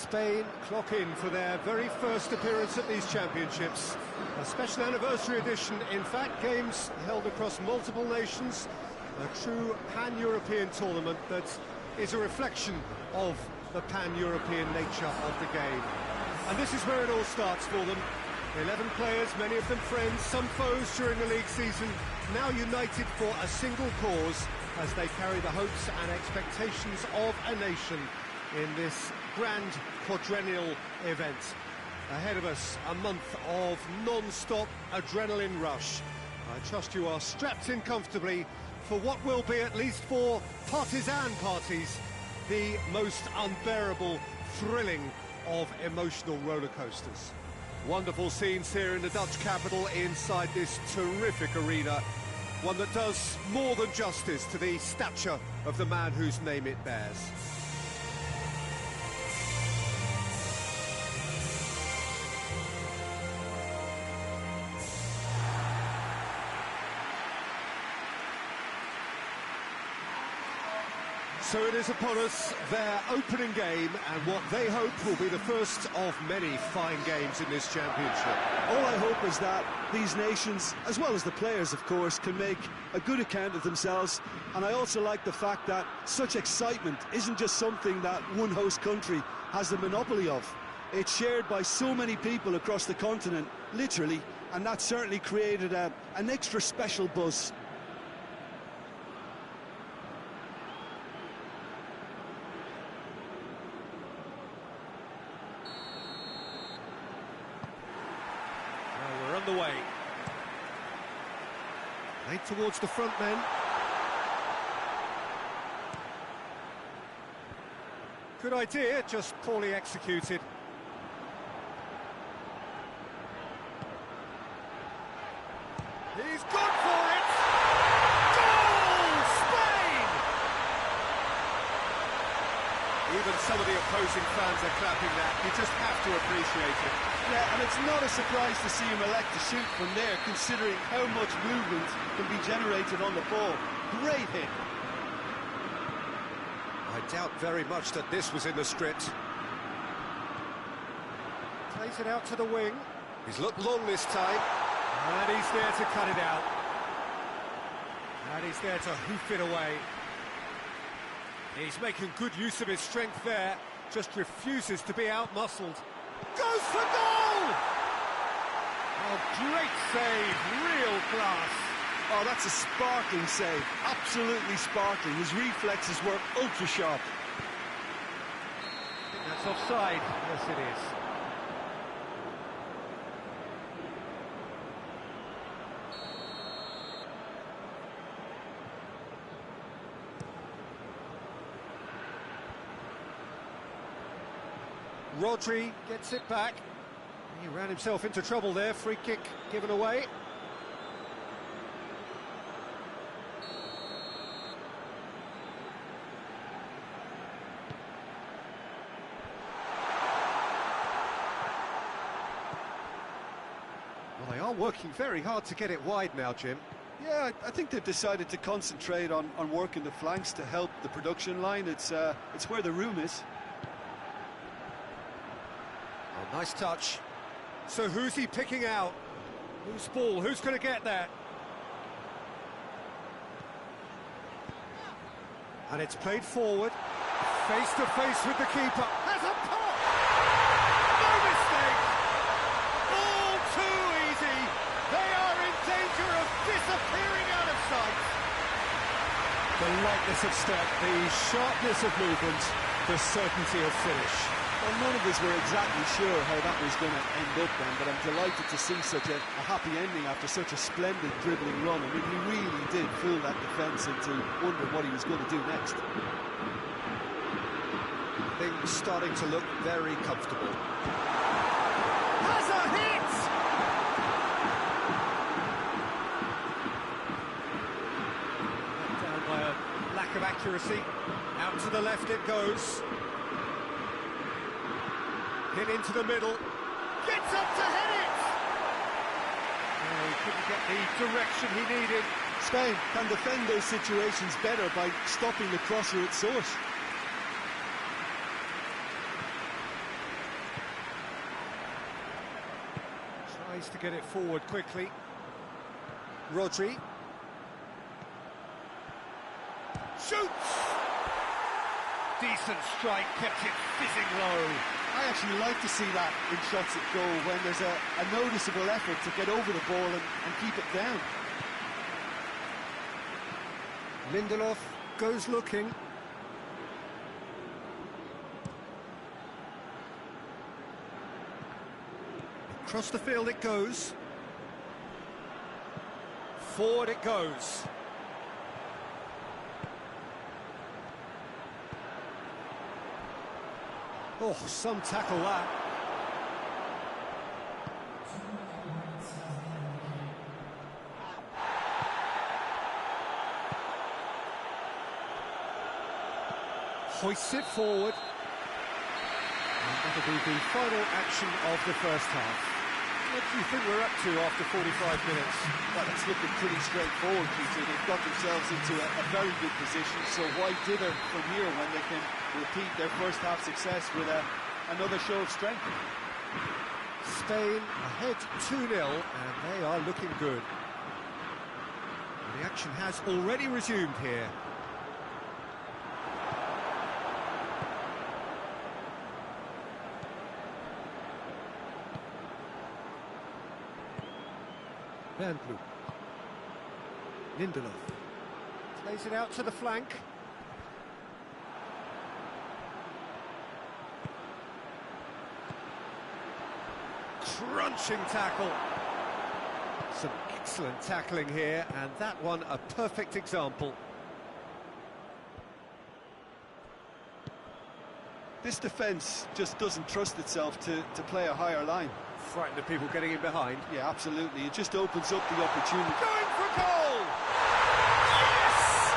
Spain clock in for their very first appearance at these championships. A special anniversary edition, in fact, games held across multiple nations. A true pan-European tournament that is a reflection of the pan-European nature of the game. And this is where it all starts for them. 11 players, many of them friends, some foes during the league season, now united for a single cause as they carry the hopes and expectations of a nation in this grand quadrennial event. Ahead of us, a month of non-stop adrenaline rush. I trust you are strapped in comfortably for what will be, at least for partisan parties, the most unbearable, thrilling of emotional roller coasters. Wonderful scenes here in the Dutch capital inside this terrific arena. One that does more than justice to the stature of the man whose name it bears. So it is upon us, their opening game, and what they hope will be the first of many fine games in this championship. All I hope is that these nations, as well as the players of course, can make a good account of themselves. And I also like the fact that such excitement isn't just something that one host country has the monopoly of. It's shared by so many people across the continent, literally, and that certainly created an extra special buzz. The way. Right towards the front men. Good idea, just poorly executed. He's gone for it! Goal! Spain! Even some of the opposing fans are clapping that. You just have to appreciate it. Yeah, and it's not a surprise to see him elect to shoot from there, considering how much movement can be generated on the ball. Great hit. I doubt very much that this was in the script. Plays it out to the wing. He's looked long this time. And he's there to cut it out. And he's there to hoof it away. He's making good use of his strength there. Just refuses to be out-muscled. Goes for goal! Oh, great save, real class. Oh, that's a sparkling save, absolutely sparkling. His reflexes were ultra sharp. I think that's offside. Yes, it is. Rodri gets it back. He ran himself into trouble there. Free kick given away. Well, they are working very hard to get it wide now, Jim. Yeah, I think they've decided to concentrate on working the flanks to help the production line. It's where the room is. Oh, nice touch. So who's he picking out? Whose ball? Who's going to get that? And it's played forward. Face to face with the keeper. Has a pop! No mistake! All too easy. They are in danger of disappearing out of sight. The lightness of step, the sharpness of movement, the certainty of finish. Well, none of us were exactly sure how that was going to end up then, but I'm delighted to see such a happy ending after such a splendid dribbling run. I mean, he really did fool that defence into wondering what he was going to do next. Things starting to look very comfortable. Has a hit! Down by a lack of accuracy. Out to the left it goes. Hit into the middle, gets up to head it! Oh, he couldn't get the direction he needed. Spain can defend those situations better by stopping the crosser at source. Tries to get it forward quickly. Rodri. Shoots! Decent strike, kept it fizzing low. I actually like to see that in shots at goal, when there's a noticeable effort to get over the ball and keep it down. Lindelof goes looking. Across the field it goes. Forward it goes. Oh, some tackle that. Hoists it forward. And that'll be the final action of the first half. What do you think we're up to after 45 minutes? Well, it's looking pretty straightforward, Peter. They've got themselves into a very good position, so why dither from here when they can repeat their first half success with another show of strength? Spain ahead 2-0, and they are looking good. The action has already resumed here. Van Blue. Lindelof plays it out to the flank. Crunching tackle. Some excellent tackling here, and that one a perfect example. This defence just doesn't trust itself to play a higher line. Frightened of people getting in behind. Yeah, absolutely. It just opens up the opportunity. Going for goal! Yes!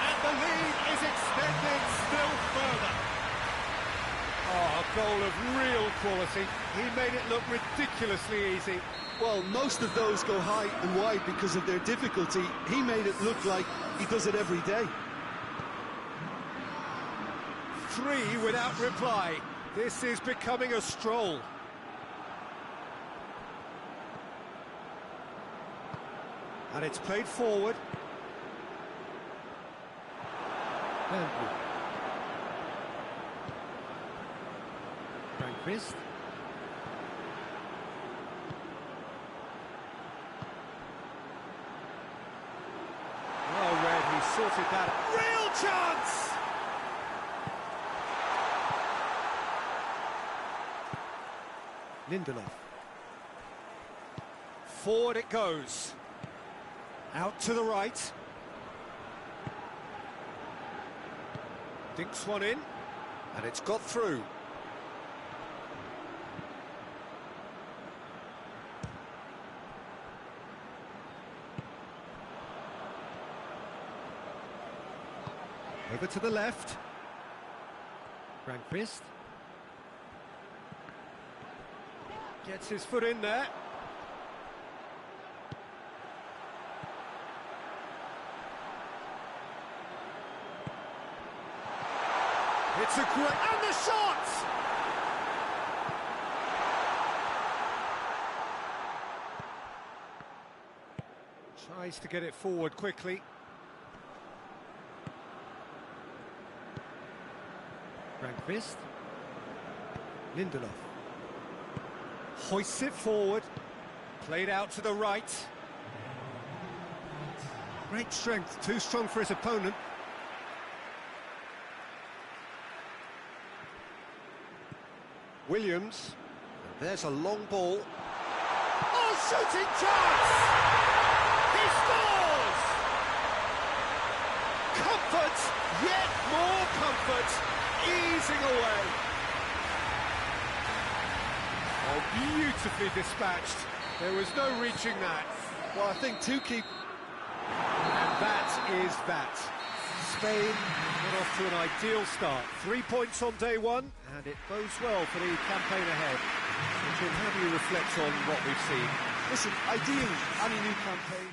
And the lead is extended still further. Oh, a goal of real quality. He made it look ridiculously easy. Well, most of those go high and wide because of their difficulty. He made it look like he does it every day. 3 without reply. This is becoming a stroll. And it's played forward. Frank. Well read, he sorted that. Real chance! Lindelof. Forward it goes. Out to the right. Dinks one in, and it's got through. Over to the left. Frank. Gets his foot in there. It's a great... and the shot! Tries to get it forward quickly. Frank. Lindelof. Hoists it forward. Played out to the right. Great strength, too strong for his opponent. Williams. And there's a long ball. Oh, shooting chance! He scores! Comfort, yet more comfort, easing away. Oh, beautifully dispatched. There was no reaching that. Well, I think two keep... And that is that. Spain got off to an ideal start. 3 points on day one, and it bodes well for the campaign ahead. So, Jim, how do you reflect on what we've seen? Listen, ideally, any new campaign...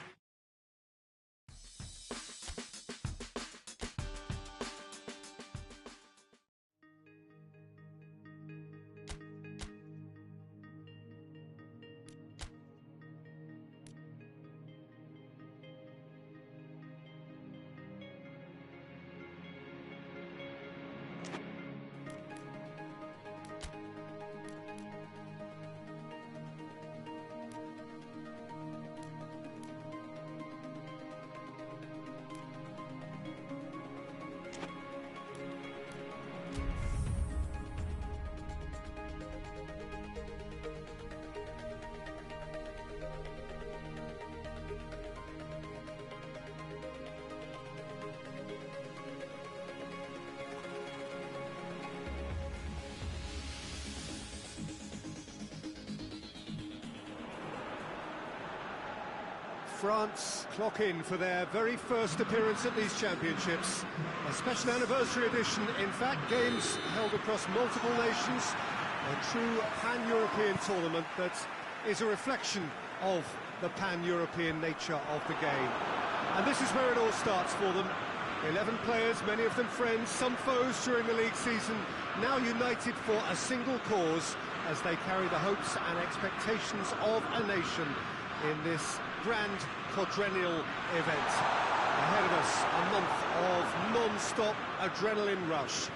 France clock in for their very first appearance at these championships. A special anniversary edition, in fact, games held across multiple nations. A true pan-European tournament that is a reflection of the pan-European nature of the game. And this is where it all starts for them. 11 players, many of them friends, some foes during the league season, now united for a single cause as they carry the hopes and expectations of a nation in this grand quadrennial event. Ahead of us, a month of non-stop adrenaline rush.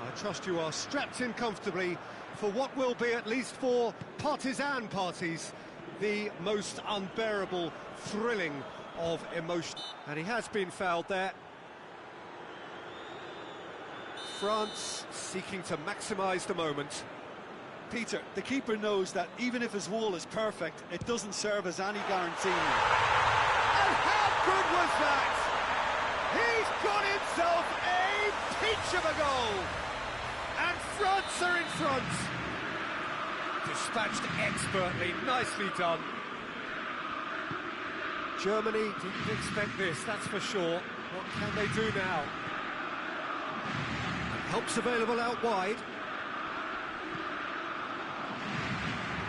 I trust you are strapped in comfortably for what will be, at least for partisan parties, the most unbearable, thrilling of emotion. And he has been fouled there. France seeking to maximise the moment. Peter, the keeper knows that even if his wall is perfect, it doesn't serve as any guarantee. And how good was that? He's got himself a peach of a goal. And France are in front. Dispatched expertly, nicely done. Germany didn't expect this, that's for sure. What can they do now? Help's available out wide.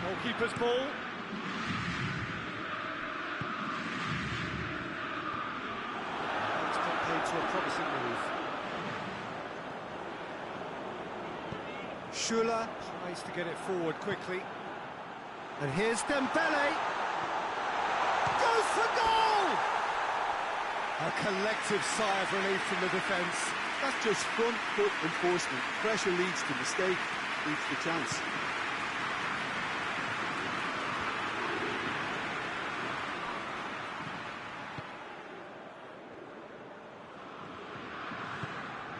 Goalkeeper's ball. It's got paid to a promising move. Schüller tries to get it forward quickly. And here's Dembele. Goes for goal! A collective sigh of relief from the defence. That's just front foot enforcement. Pressure leads to mistake, leads to chance.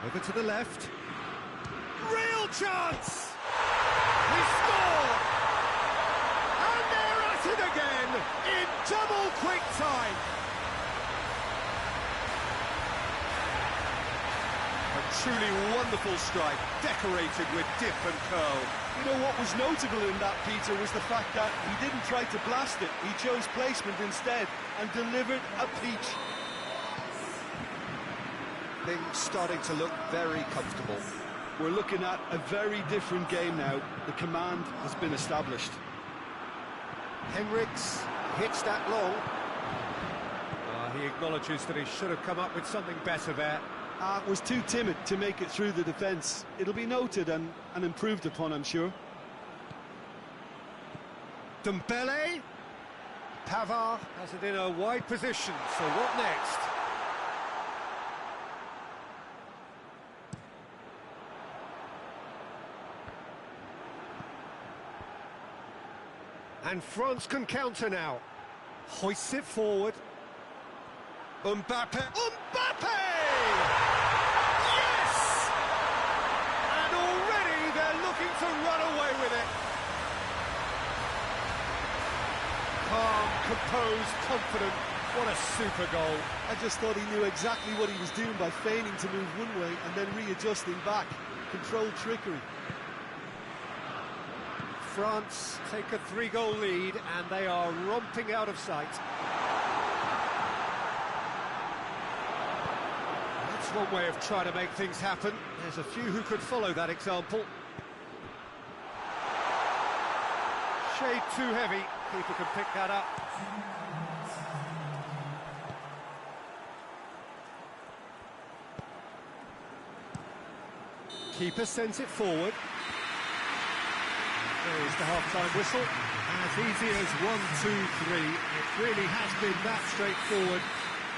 Over to the left. Real chance! He scored! And they're at it again in double quick time. A truly wonderful strike, decorated with dip and curl. You know what was notable in that, Peter, was the fact that he didn't try to blast it. He chose placement instead and delivered a peach. Things starting to look very comfortable. We're looking at a very different game now. The command has been established. Henriks hits that long. He acknowledges that he should have come up with something better there. Was too timid to make it through the defence. It'll be noted and improved upon, I'm sure. Dembele. Pavard has it in a wide position, so what next? And France can counter now. Hoists it forward. Mbappe. Mbappe! Yes! And already they're looking to run away with it. Calm, composed, confident. What a super goal. I just thought he knew exactly what he was doing by feigning to move one way and then readjusting back. Controlled trickery. France take a 3-goal lead and they are romping out of sight. That's one way of trying to make things happen. There's a few who could follow that example. Shade too heavy. Keeper can pick that up. Keeper sends it forward. There's the half-time whistle. As easy as 1, 2, 3. It really has been that straightforward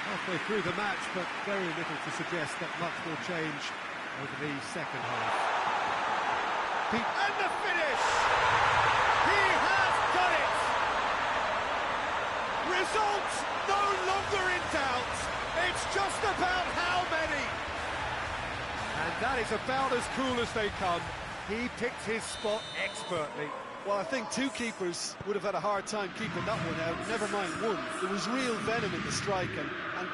halfway through the match, but very little to suggest that much will change over the second half. And the finish! He has done it! Result no longer in doubt. It's just about how many. And that is about as cool as they come. He picked his spot expertly. Well, I think two keepers would have had a hard time keeping that one out, never mind one. There was real venom in the strike and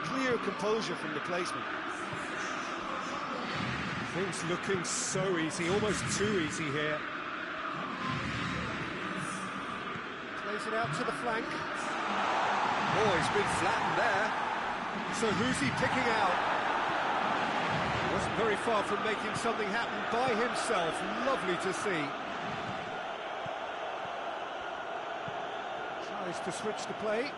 clear composure from the placement. Things looking so easy, almost too easy here. Plays it out to the flank. Oh, he's been flattened there. So who's he picking out? Wasn't very far from making something happen by himself. Lovely to see. Tries to switch the play.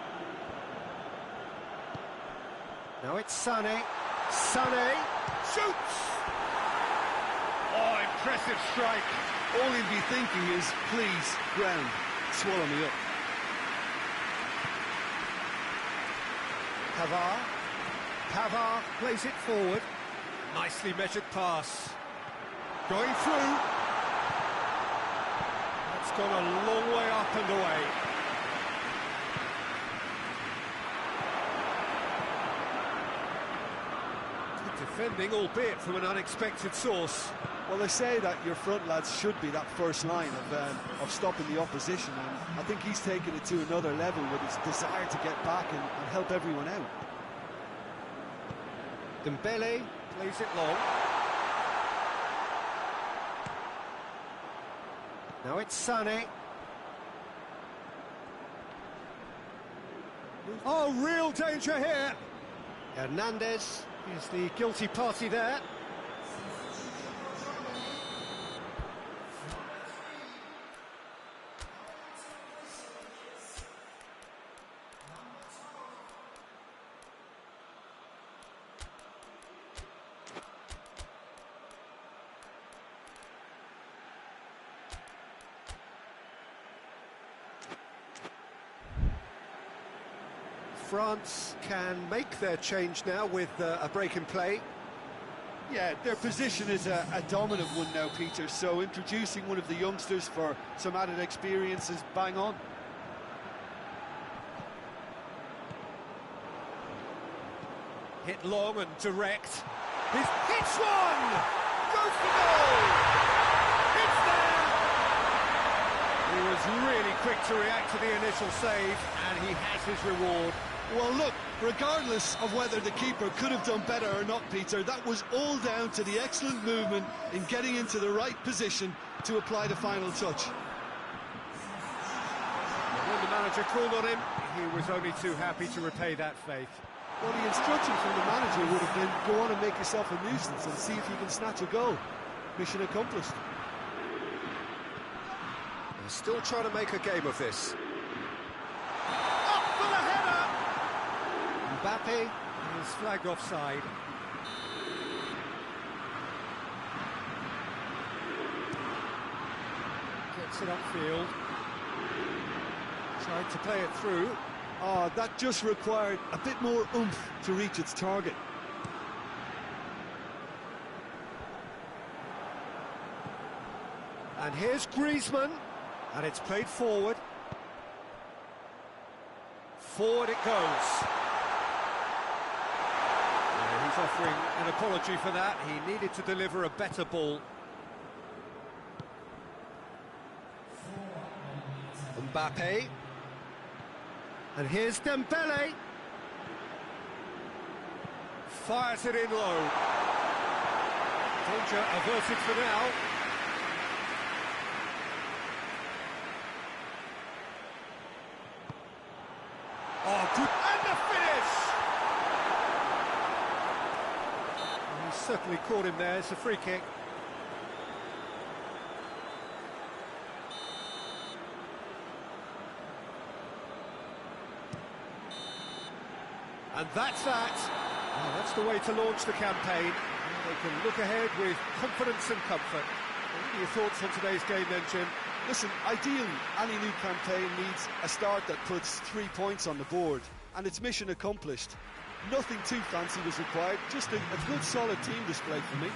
Now it's Sané. Sané shoots! Oh, impressive strike. All he'd be thinking is, please, ground, swallow me up. Pavard plays it forward. Nicely measured pass. Going through. That's gone a long way up and away. Good defending, albeit from an unexpected source. Well, they say that your front lads should be that first line of stopping the opposition, and I think he's taken it to another level with his desire to get back and help everyone out. Dembele plays it long. Now it's Sané. Oh, real danger here. Hernandez is the guilty party there. France can make their change now with a break in play. Yeah, their position is a dominant one now, Peter, so introducing one of the youngsters for some added experience is bang on. Hit long and direct. He hits one! Goes for goal! It's there! He was really quick to react to the initial save, and he has his reward. Well, look, regardless of whether the keeper could have done better or not, Peter, that was all down to the excellent movement in getting into the right position to apply the final touch. When the manager called on him, he was only too happy to repay that faith. Well, the instruction from the manager would have been, go on and make yourself a nuisance and see if you can snatch a goal. Mission accomplished. They're still trying to make a game of this. Mbappe is flagged offside. Gets it upfield. Tried to play it through. Oh, that just required a bit more oomph to reach its target. And here's Griezmann, and it's played forward. Forward it goes. He's offering an apology for that. He needed to deliver a better ball. Mbappe. And here's Dembele. Fires it in low. Danger averted for now. Oh, good. And the finish! He certainly caught him there. It's a free kick. And that's that. Well, that's the way to launch the campaign. They can look ahead with confidence and comfort. What are your thoughts on today's game then, Jim? Listen, ideally, any new campaign needs a start that puts 3 points on the board, and it's mission accomplished. Nothing too fancy was required, just a good, solid team display for me.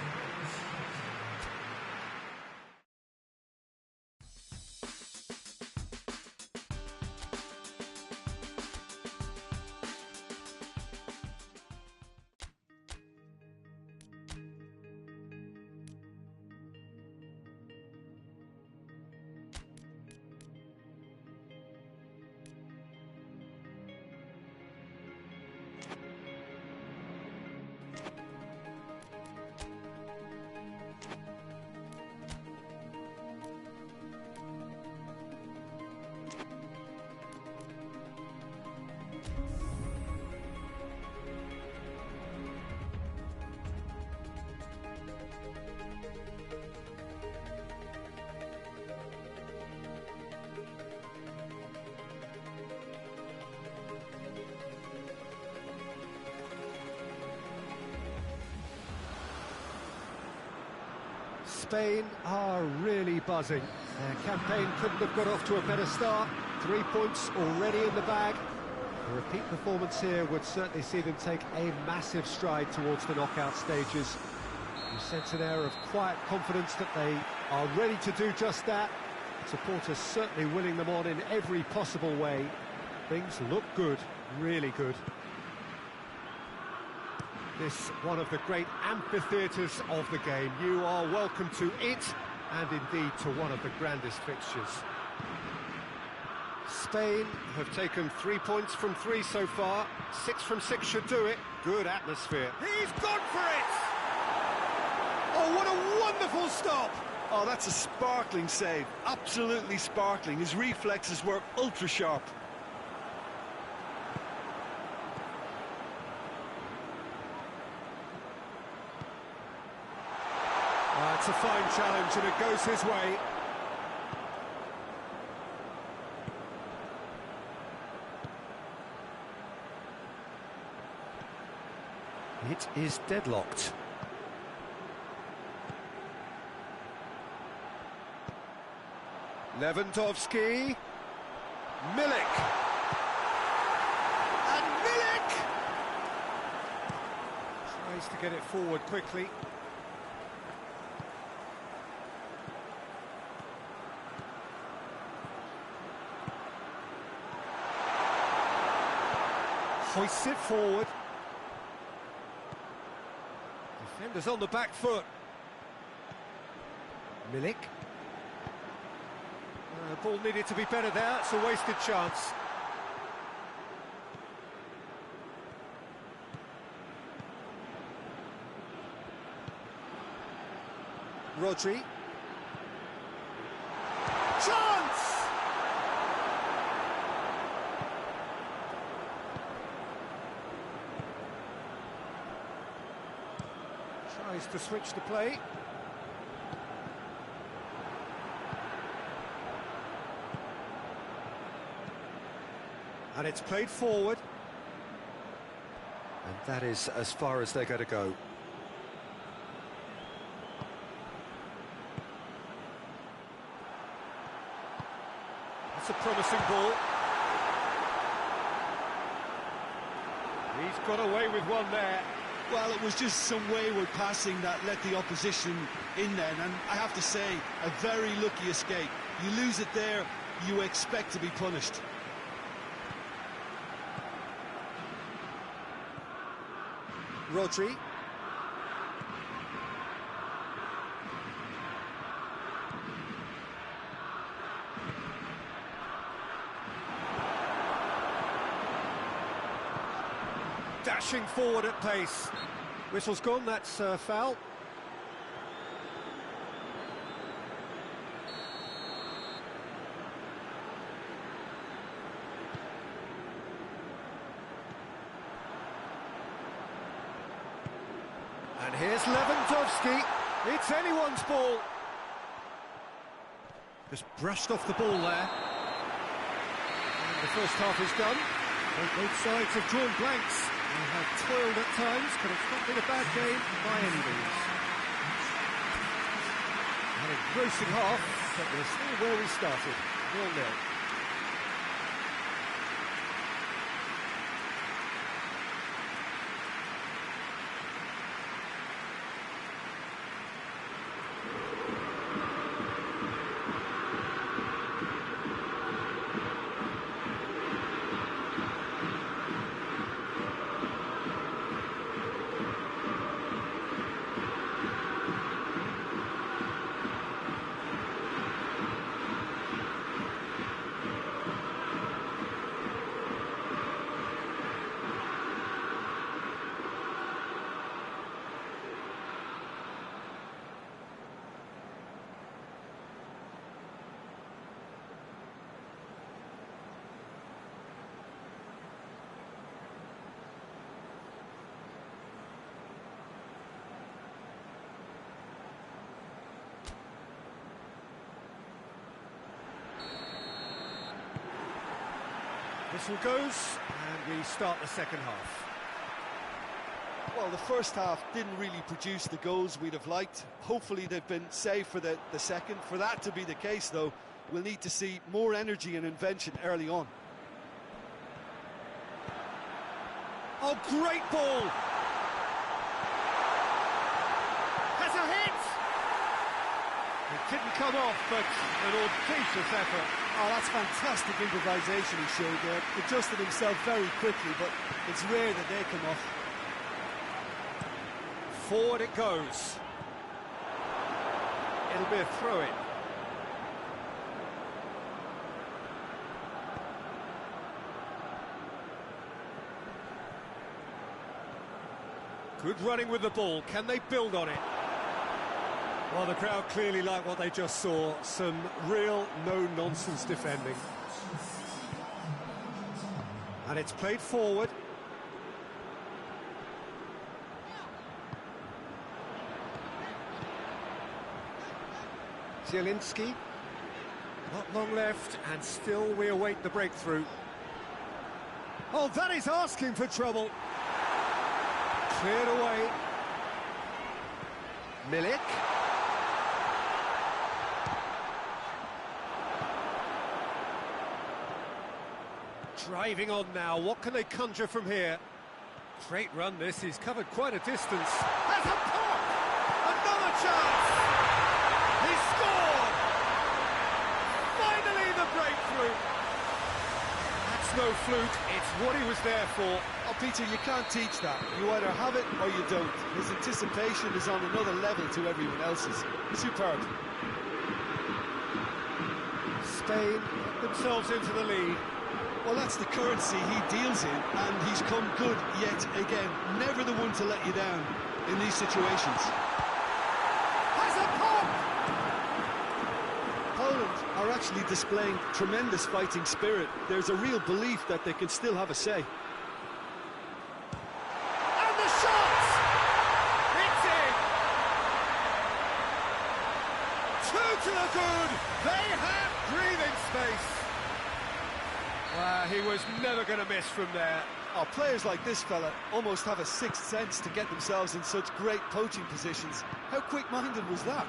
Spain are really buzzing. Their campaign couldn't have got off to a better start. 3 points already in the bag. A repeat performance here would certainly see them take a massive stride towards the knockout stages. You sense an air of quiet confidence that they are ready to do just that. Supporters certainly willing them on in every possible way. Things look good, really good. This one of the great amphitheatres of the game. You are welcome to it, and indeed to one of the grandest fixtures. Spain have taken 3 points from 3 so far. 6 from 6 should do it. Good atmosphere. He's gone for it! Oh, what a wonderful stop! Oh, that's a sparkling save. Absolutely sparkling. His reflexes were ultra-sharp. It's a fine challenge and it goes his way. It is deadlocked. Lewandowski. Milik. And Milik! Tries to get it forward quickly. Hoists it forward. Defenders on the back foot. Milik. Ball needed to be better there. It's a wasted chance. Rodri. Chance! Tries to switch the play. And it's played forward. And that is as far as they're going to go. That's a promising ball. He's got away with one there. Well, it was just some wayward passing that let the opposition in then, and I have to say, a very lucky escape. You lose it there, you expect to be punished. Rodri. Dashing forward at pace. Whistle's gone, that's foul. And here's Lewandowski. It's anyone's ball. Just brushed off the ball there. And the first half is done. Both sides have drawn blanks. They have toiled at times, but it's not been a bad game by any means. An engrossing half, but we're still where we started, 0-0. Whistle goes, and we start the second half. Well, the first half didn't really produce the goals we'd have liked. Hopefully they've been saved for the second. For that to be the case, though, we'll need to see more energy and invention early on. Oh, great ball! Has a hit! It didn't come off, but an audacious effort. Oh, that's fantastic improvisation he showed there. Adjusted himself very quickly, but it's rare that they come off. Forward it goes. It'll be a throw-in. Good running with the ball. Can they build on it? Well, the crowd clearly like what they just saw. Some real no-nonsense defending. And it's played forward. Zielinski. Not long left, and still we await the breakthrough. Oh, that is asking for trouble. Cleared away. Milik. Driving on now, what can they conjure from here? Great run this, he's covered quite a distance. Has a pop! Another chance! He scored! Finally the breakthrough! That's no fluke, it's what he was there for. Oh, Peter, you can't teach that. You either have it or you don't. His anticipation is on another level to everyone else's. Superb. Spain get themselves into the lead. Well, that's the currency he deals in, and he's come good yet again. Never the one to let you down in these situations. Has a pop! Poland are actually displaying tremendous fighting spirit. There's a real belief that they can still have a say. And the shot! It's in! Two to the good! They have breathing space! He was never going to miss from there. Oh, players like this fella almost have a sixth sense to get themselves in such great poaching positions. How quick-minded was that?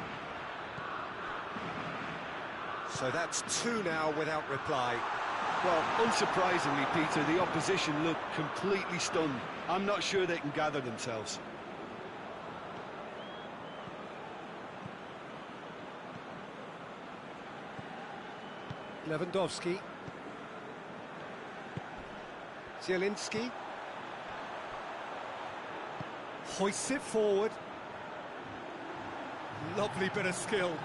So that's two now without reply. Well, unsurprisingly, Peter, the opposition look completely stunned. I'm not sure they can gather themselves. Lewandowski. Zielinski hoists it forward. Lovely bit of skill.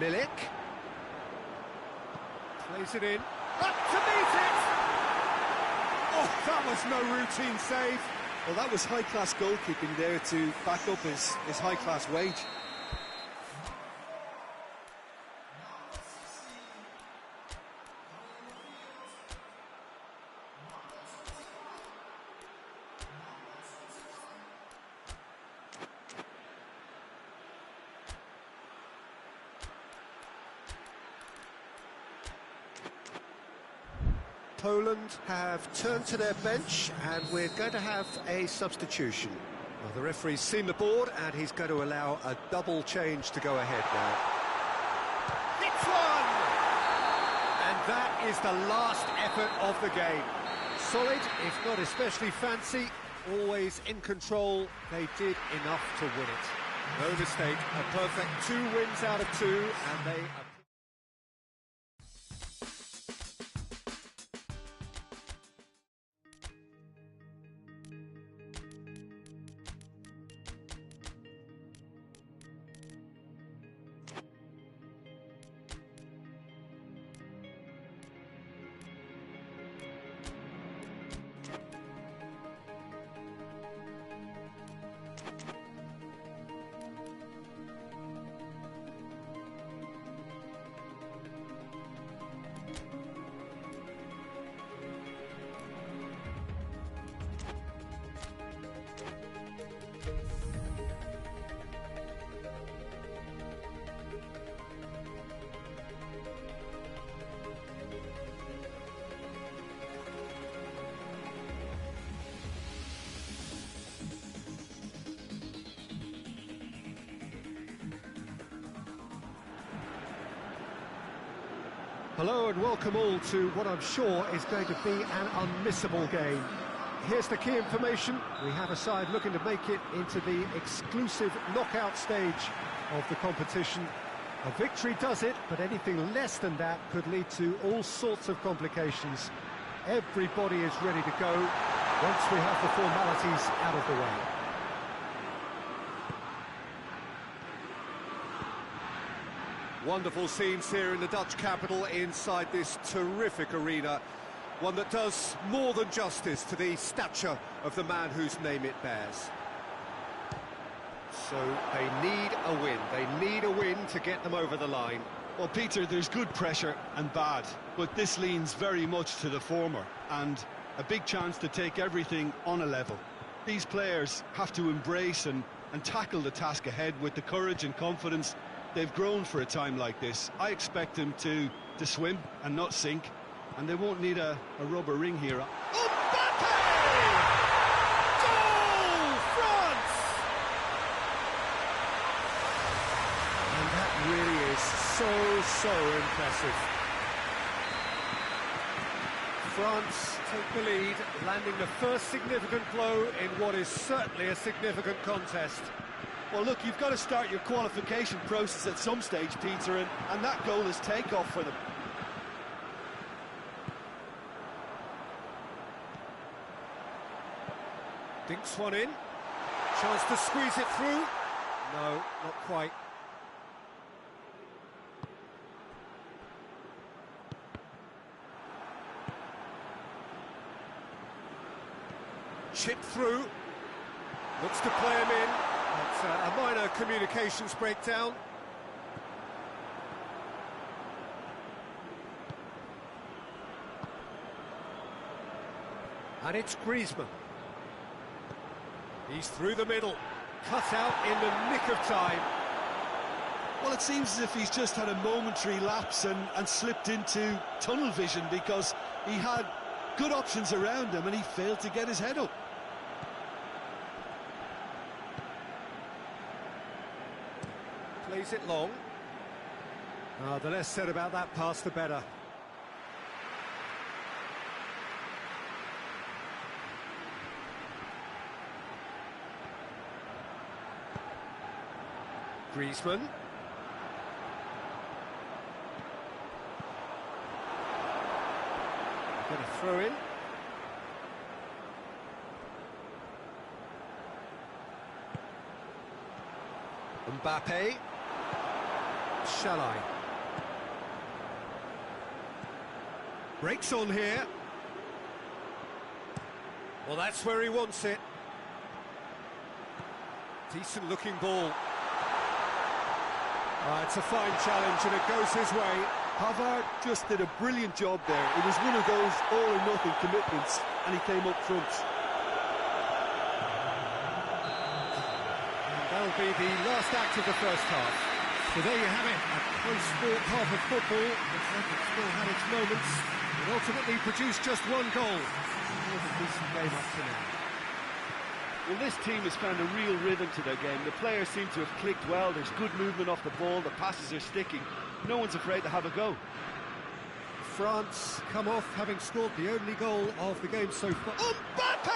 Milik plays it in. Up to meet it! Oh, that was no routine save. Well, that was high-class goalkeeping there to back up his high-class wage. Poland have turned to their bench, and we're going to have a substitution. Well, the referee's seen the board, and he's going to allow a double change to go ahead now. Hits one! And that is the last effort of the game. Solid, if not especially fancy, always in control. They did enough to win it. No mistake, a perfect 2 wins out of 2, and they... Hello and welcome all to what I'm sure is going to be an unmissable game. Here's the key information. We have a side looking to make it into the exclusive knockout stage of the competition. A victory does it, but anything less than that could lead to all sorts of complications. Everybody is ready to go once we have the formalities out of the way. Wonderful scenes here in the Dutch capital inside this terrific arena. One that does more than justice to the stature of the man whose name it bears. So they need a win. They need a win to get them over the line. Well, Peter, there's good pressure and bad, but this leans very much to the former, and a big chance to take everything on a level. These players have to embrace and tackle the task ahead with the courage and confidence they've grown for a time like this. I expect them to swim and not sink, and they won't need a rubber ring here. Mbappe! Goal, France! And that really is so impressive. France take the lead, landing the first significant blow in what is certainly a significant contest. Well, look, you've got to start your qualification process at some stage, Peter, and that goal is takeoff for them. Dinks one in. Chance to squeeze it through. No, not quite. Chip through. Looks to play him in. It's a minor communications breakdown. And it's Griezmann. He's through the middle, cut out in the nick of time. Well, it seems as if he's just had a momentary lapse and slipped into tunnel vision, because he had good options around him and he failed to get his head up. Plays it long. The less said about that pass, the better. Griezmann. Going to throw in. Mbappe. Shall I? Breaks on here. Well, that's where he wants it. Decent looking ball. It's a fine challenge and it goes his way. Hazard just did a brilliant job there. It was one of those all-or-nothing commitments, and he came up front. And that'll be the last act of the first half. So there you have it, a close-fought half of football. Looks like it still had its moments. It ultimately produced just one goal. It was a decent game up to now. Well, this team has found a real rhythm to their game. The players seem to have clicked well. There's good movement off the ball. The passes are sticking. No one's afraid to have a go. France come off having scored the only goal of the game so far. Mbappe!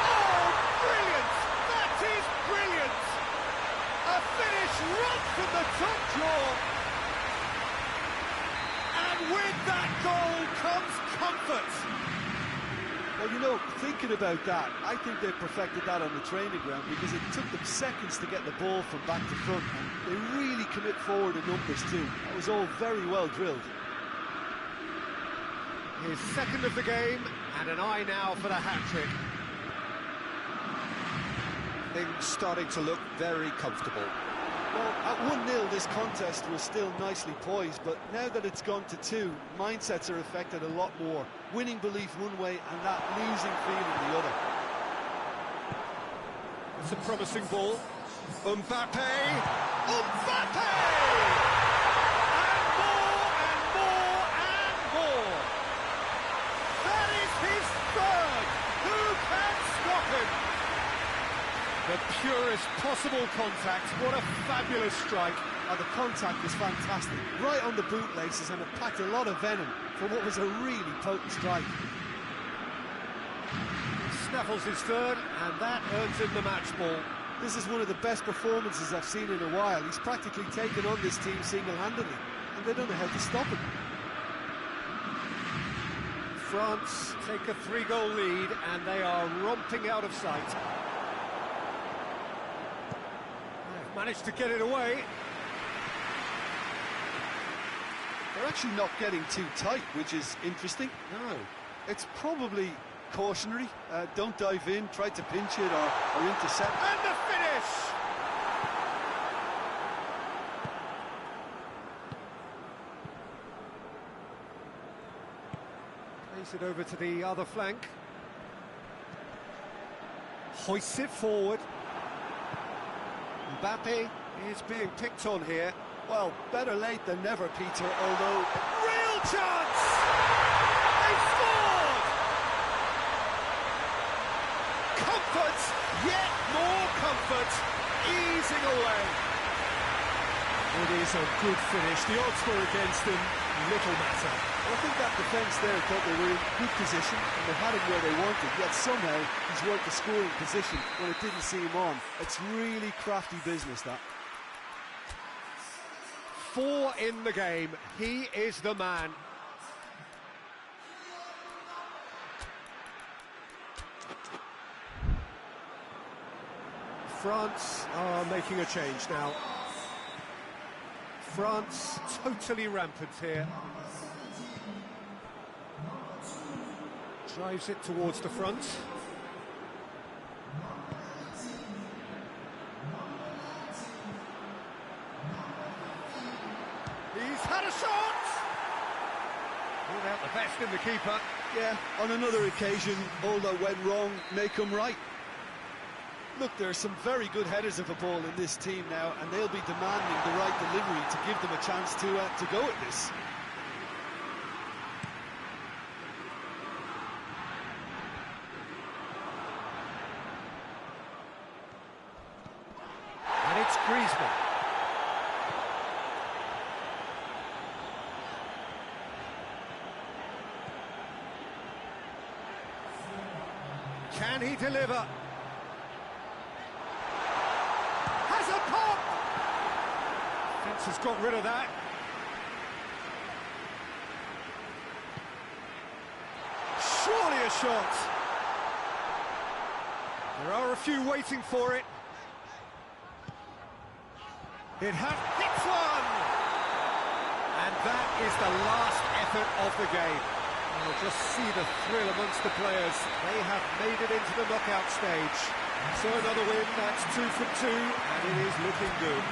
Oh, brilliant! That is brilliant! A finish right from the top draw. And with that goal comes comfort. Well, you know, thinking about that, I think they perfected that on the training ground, because it took them seconds to get the ball from back to front, and they really commit forward in numbers too. That was all very well drilled. His second of the game, and an eye now for the hat-trick. Things starting to look very comfortable. Well, at 1-0 this contest was still nicely poised, but now that it's gone to 2, mindsets are affected a lot more. Winning belief one way and that losing feeling the other. It's a promising ball. Mbappe! Mbappe! And more! That is his third! Who can stop him? The purest possible contact. What a fabulous strike. Oh, the contact was fantastic, right on the bootlaces, and it packed a lot of venom for what was a really potent strike. Snaffles his third, and that earns him the match ball. This is one of the best performances I've seen in a while. He's practically taken on this team single-handedly, and they don't know how to stop him. France take a 3-goal lead, and they are romping out of sight. They've managed to get it away. They're actually not getting too tight, which is interesting. No. It's probably cautionary. Don't dive in, try to pinch it or intercept. And the finish! Plays it over to the other flank. Hoists it forward. Mbappe is being picked on here. Well, better late than never, Peter, although... Real chance! They scored! Comfort, yet more comfort, easing away. It is a good finish. The odds were against them, little matter. Well, I think that defence there thought they were in good position and they had him where they wanted, yet somehow he's worked the scoring position when it didn't see him on. It's really crafty business, that. 4 in the game. He is the man. France are making a change now. France totally rampant here. Drives it towards the front. He's had a shot! Pulled out the best in the keeper. Yeah, on another occasion, all that went wrong may come right. Look, there are some very good headers of a ball in this team now, and they'll be demanding the right delivery to give them a chance to go at this. And it's Griezmann. Can he deliver? Has a pop! Fence has got rid of that. Surely a shot. There are a few waiting for it. It hits one! And that is the last effort of the game. You'll just see the thrill amongst the players. They have made it into the knockout stage. So another win, that's 2 from 2, and it is looking good.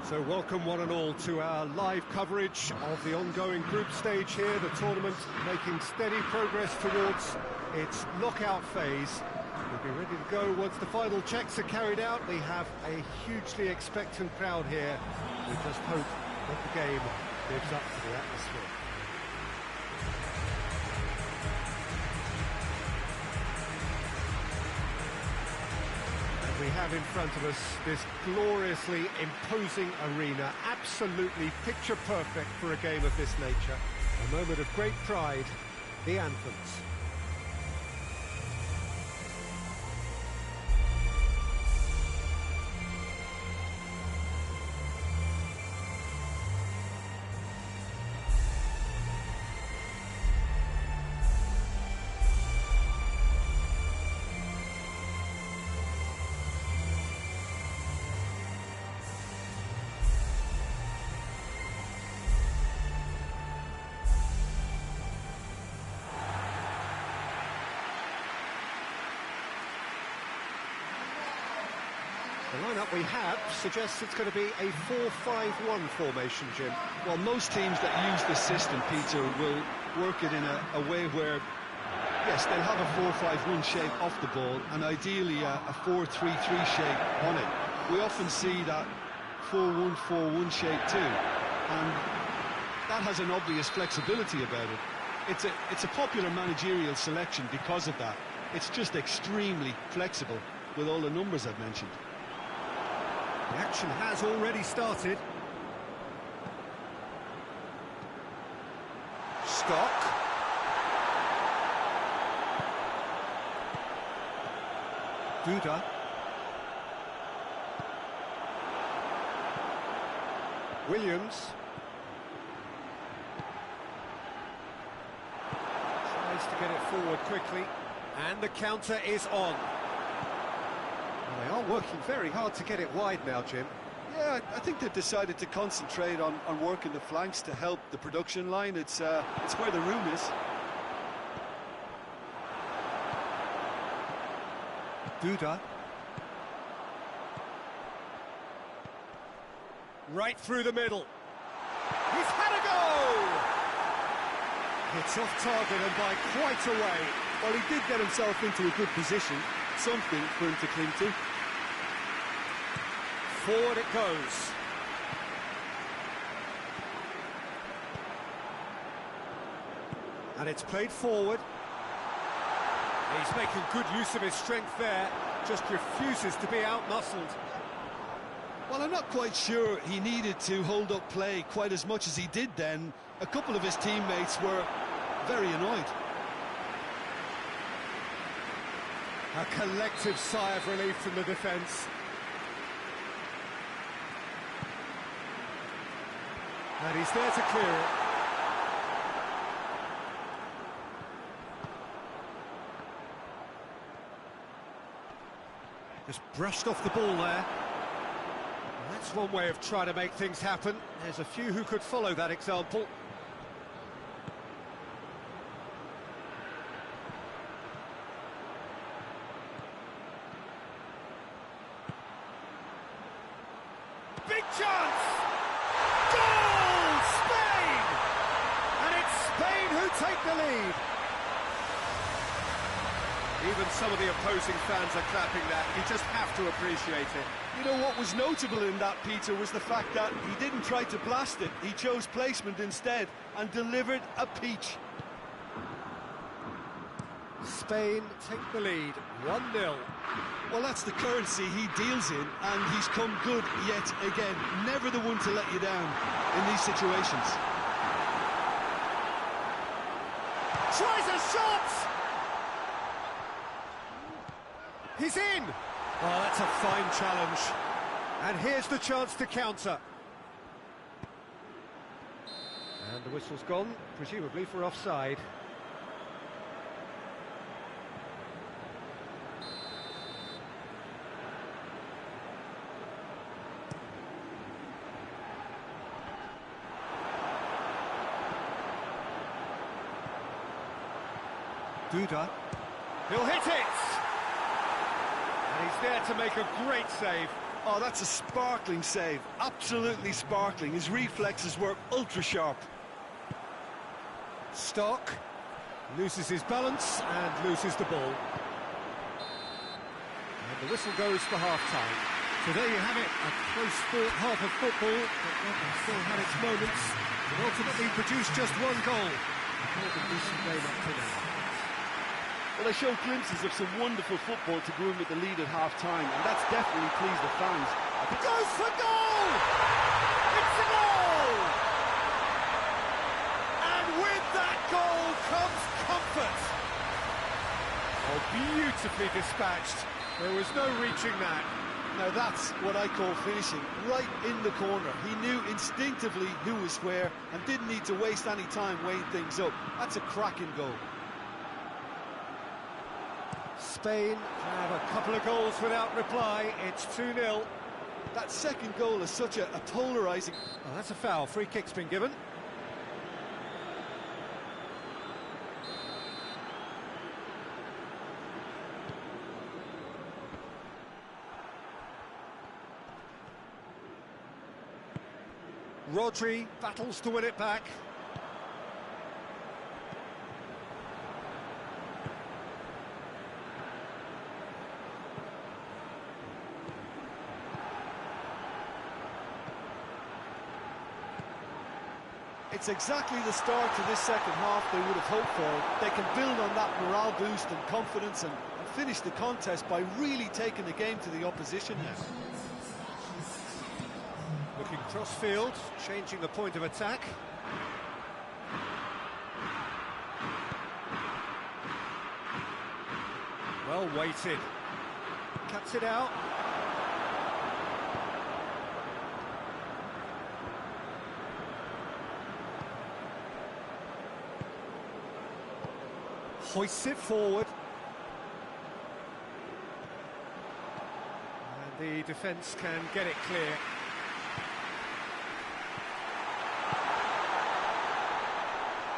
So welcome one and all to our live coverage of the ongoing group stage here, the tournament making steady progress towards its knockout phase. We'll be ready to go once the final checks are carried out. We have a hugely expectant crowd here. We just hope that the game lives up to the atmosphere. We have in front of us this gloriously imposing arena, absolutely picture perfect for a game of this nature. A moment of great pride, the anthems. The lineup we have suggests it's going to be a 4-5-1 formation, Jim. Well, most teams that use this system, Peter, will work it in a way where, yes, they'll have a 4-5-1 shape off the ball, and ideally a 4-3-3 shape on it. We often see that 4-1-4-1 shape too, and that has an obvious flexibility about it. It's a popular managerial selection because of that. It's just extremely flexible with all the numbers I've mentioned. The action has already started. Stock. Duda. Williams. Tries to get it forward quickly. And the counter is on. Well, they are working very hard to get it wide now, Jim. Yeah, I think they've decided to concentrate on working the flanks to help the production line. It's where the room is. Duda. Right through the middle. He's had a go! It's off target and by quite a way. Well, he did get himself into a good position. Something for him to cling to. Forward it goes. And it's played forward. He's making good use of his strength there. Just refuses to be out-muscled. Well, I'm not quite sure he needed to hold up play quite as much as he did then. A couple of his teammates were very annoyed. A collective sigh of relief from the defence. And he's there to clear it. Just brushed off the ball there. That's one way of trying to make things happen. There's a few who could follow that example. Big chance! Goal! Spain! And it's Spain who take the lead. Even some of the opposing fans are clapping that. You just have to appreciate it. You know, what was notable in that, Peter, was the fact that he didn't try to blast it. He chose placement instead and delivered a peach. Spain take the lead, 1-0. Well, that's the currency he deals in, and he's come good yet again. Never the one to let you down in these situations. Tries a shot! He's in! Oh, that's a fine challenge. And here's the chance to counter. And the whistle's gone, presumably for offside. Duda. He'll hit it! And he's there to make a great save. Oh, that's a sparkling save. Absolutely sparkling. His reflexes were ultra-sharp. Stock loses his balance and loses the ball. And the whistle goes for half-time. So there you have it, a close-fought half of football, but one that still had its moments, and ultimately produced just one goal. A decent game up to now. Well, they showed glimpses of some wonderful football to go in with the lead at half-time, and that's definitely pleased the fans. Goes for goal! It's a goal! And with that goal comes comfort. Oh, beautifully dispatched. There was no reaching that. Now that's what I call finishing, right in the corner. He knew instinctively who was where and didn't need to waste any time weighing things up. That's a cracking goal. Spain have a couple of goals without reply. It's 2-0. That second goal is such a polarising... Oh, that's a foul. Free kick's been given. Rodri battles to win it back. It's exactly the start to this second half they would have hoped for. They can build on that morale boost and confidence and finish the contest by really taking the game to the opposition now. Looking cross-field, changing the point of attack. Well weighted. Cuts it out. Hoists it forward. And the defence can get it clear.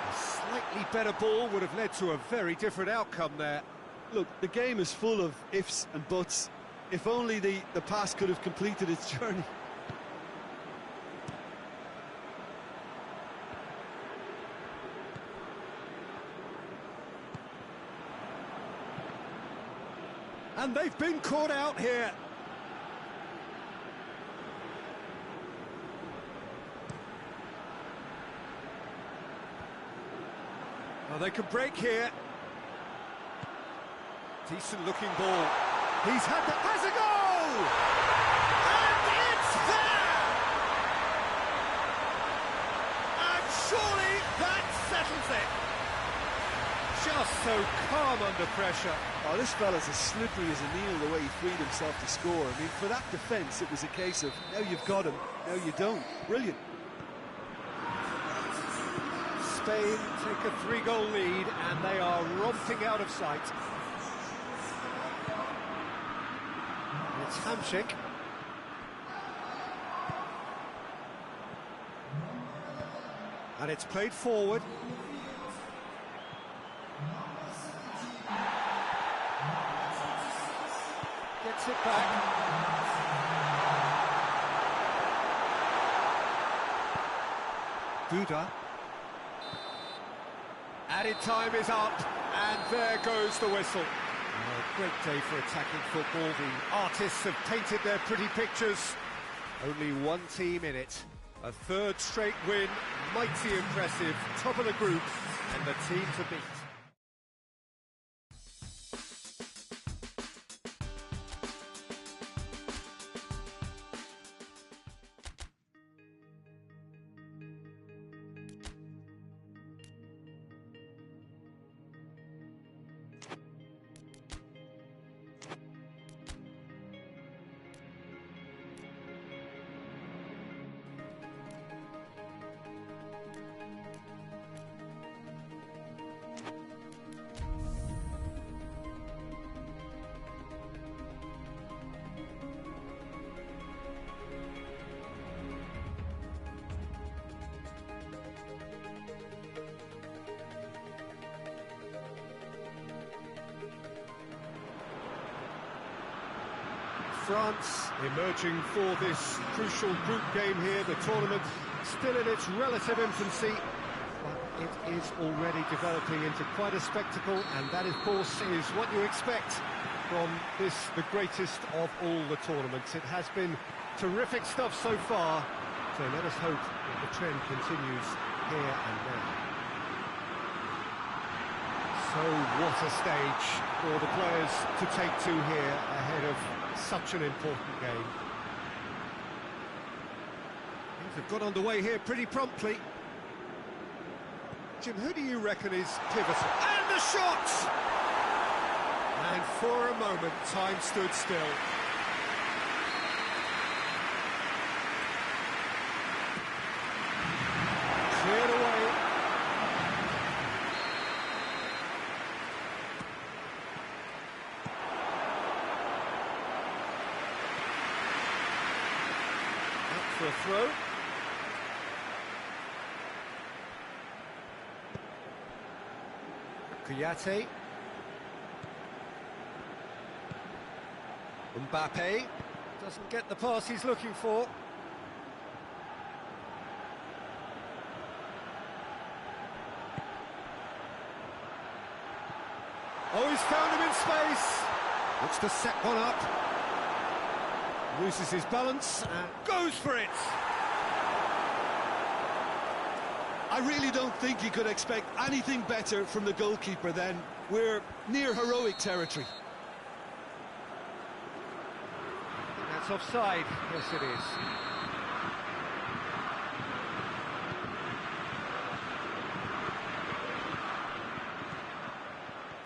A slightly better ball would have led to a very different outcome there. Look, the game is full of ifs and buts. If only the pass could have completed its journey. And they've been caught out here. Well, they could break here. Decent looking ball. Has a goal! And it's there! And surely that settles it. Just so calm under pressure. Oh, this fella's as slippery as a needle the way he freed himself to score. I mean, for that defence, it was a case of, now you've got him, now you don't. Brilliant. Spain take a 3-goal lead, and they are romping out of sight. And it's Hamsik. And it's played forward. Gets it back. Duda. Added time is up, and there goes the whistle. A great day for attacking football. The artists have painted their pretty pictures. Only one team in it. A third straight win, mighty impressive, top of the group, and the team to beat. France emerging for this crucial group game here. The tournament still in its relative infancy, but it is already developing into quite a spectacle, and that, of course, is what you expect from this, the greatest of all the tournaments. It has been terrific stuff so far, so let us hope that the trend continues here and now. So what a stage for the players to take to here ahead of such an important game. Things have got underway here pretty promptly. Jim, who do you reckon is pivotal? And the shot! And for a moment, time stood still. Cleared away. For a throw. Kouyaté. Mbappe doesn't get the pass he's looking for. Oh, he's found him in space. Looks to set one up. Loses his balance and goes for it. I really don't think you could expect anything better from the goalkeeper then. We're near heroic territory. That's offside. Yes, it is.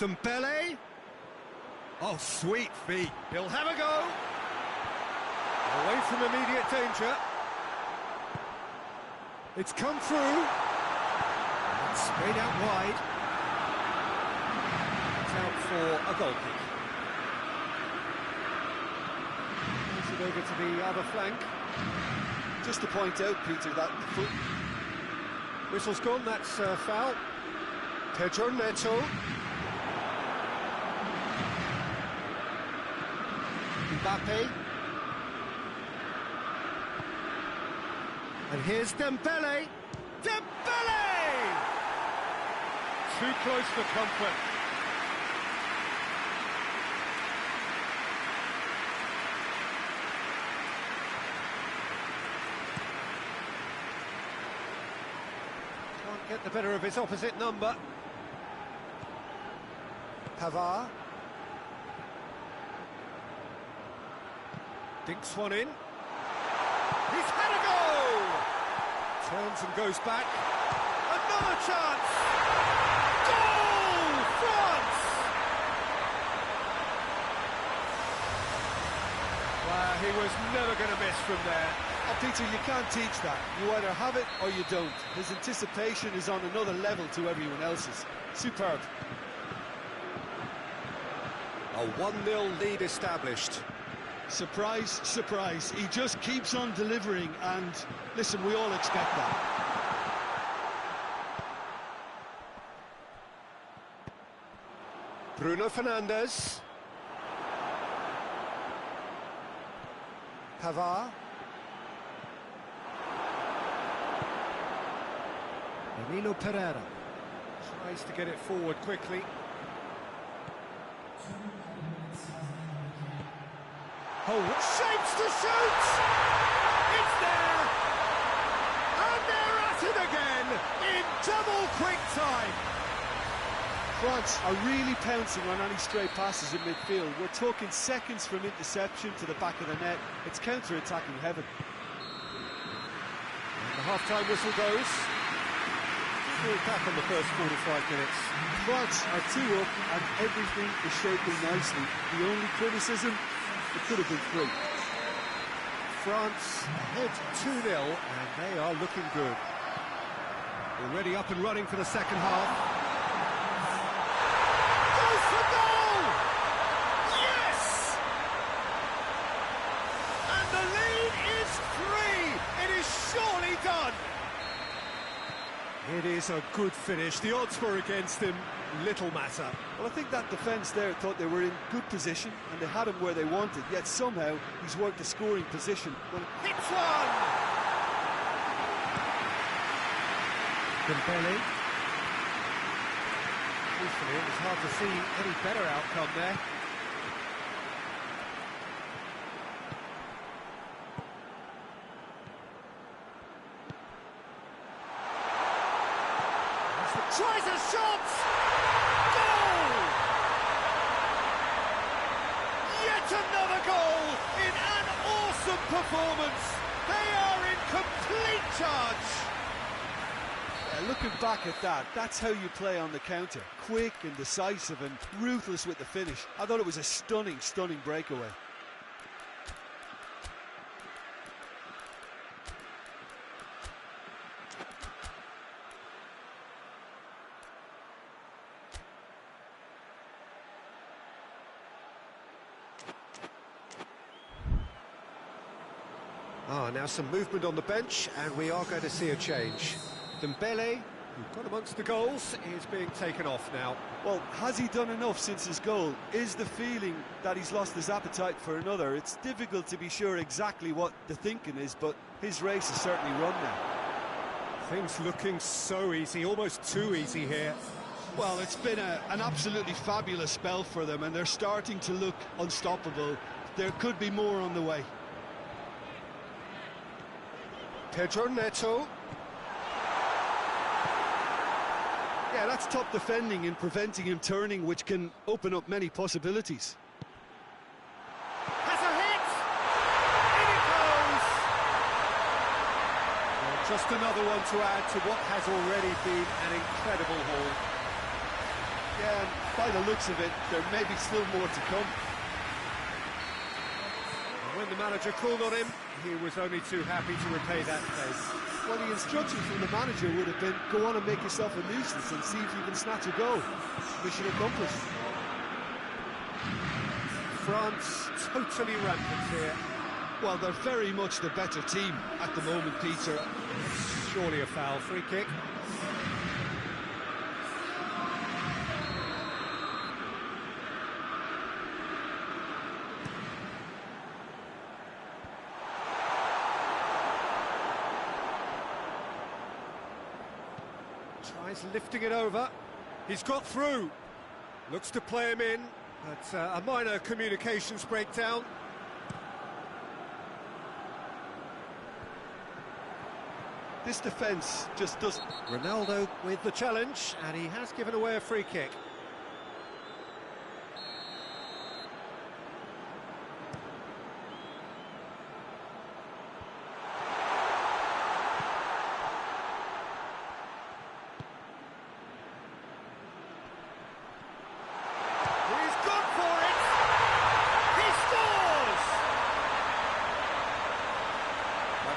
Dembele. Oh, sweet feet. He'll have a go. Away from immediate danger. It's come through. And sprayed out wide. It's out for a goal kick. Moves it over to the other flank. Just to point out, Peter, that the foot... Whistle's gone, that's foul. Pedro Neto. Mbappe. And here's Dembele. Dembele! Too close for comfort. Can't get the better of his opposite number. Pavard. Dinks one in. He's had a go! Turns and goes back. Another chance! Goal! France! Wow, he was never going to miss from there. Oh, Peter, you can't teach that. You either have it or you don't. His anticipation is on another level to everyone else's. Superb. A 1-0 lead established. Surprise, surprise. He just keeps on delivering, and listen, we all expect that. Bruno Fernandes. Pavard. Danilo Pereira tries to get it forward quickly. Oh, shapes to shoot! It's there! And they're at it again in double quick time! France are really pouncing on any stray passes in midfield. We're talking seconds from interception to the back of the net. It's counter-attacking heaven. And the half-time whistle goes. We're back on the first 45 minutes. France are 2 up and everything is shaping nicely. The only criticism, it could have been 3. France ahead 2-0 and they are looking good. Already up and running for the second half. Goes for goal! Yes! And the lead is 3! It is surely done! It is a good finish. The odds were against him. Little matter. Well, I think that defence there thought they were in good position and they had him where they wanted, yet somehow he's worked a scoring position. Hits one! Dembele. Truthfully, it was hard to see any better outcome there. Tries a shot! Goal! Yet another goal in an awesome performance. They are in complete charge. Yeah, looking back at that, that's how you play on the counter. Quick and decisive and ruthless with the finish. I thought it was a stunning, stunning breakaway. Now some movement on the bench, and we are going to see a change. Dembele, who got amongst the goals, is being taken off now. Well, has he done enough since his goal? Is the feeling that he's lost his appetite for another? It's difficult to be sure exactly what the thinking is, but his race is certainly run now. Things looking so easy, almost too easy here. Well, it's been an absolutely fabulous spell for them, and they're starting to look unstoppable. There could be more on the way. Pedro Neto. Yeah, that's top defending and preventing him turning, which can open up many possibilities. Has a hit! In it goes! Well, just another one to add to what has already been an incredible haul. Yeah, and by the looks of it, there may be still more to come. And when the manager called on him, he was only too happy to repay that pace. Well, the instruction from the manager would have been, go on and make yourself a nuisance and see if you can snatch a goal. Mission accomplished. France totally rampant here. Well, they're very much the better team at the moment, Peter. Surely a foul. Free kick. Tries lifting it over. He's got through. Looks to play him in, but a minor communications breakdown. This defence just doesn't... Ronaldo with the challenge, and he has given away a free kick.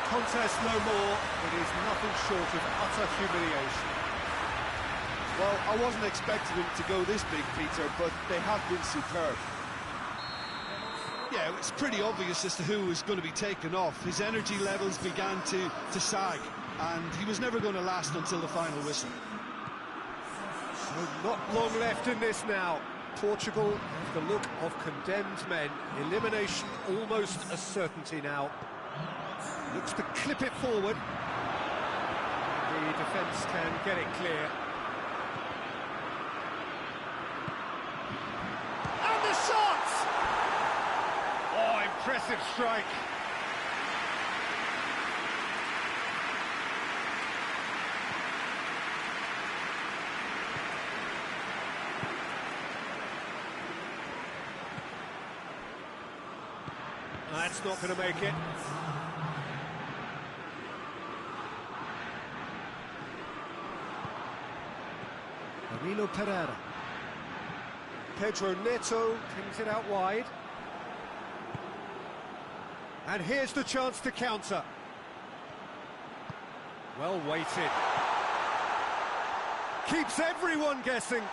Contest no more, it is nothing short of utter humiliation. Well, I wasn't expecting them to go this big, Peter, but they have been superb. Yeah, it's pretty obvious as to who was going to be taken off. His energy levels began to sag, and he was never going to last until the final whistle. So not long left in this now. Portugal have the look of condemned men. Elimination almost a certainty now. Looks to clip it forward. The defence can get it clear. And the shot! Oh, impressive strike. That's not going to make it. Danilo Pereira. Pedro Neto pings it out wide. And here's the chance to counter. Well weighted. Keeps everyone guessing.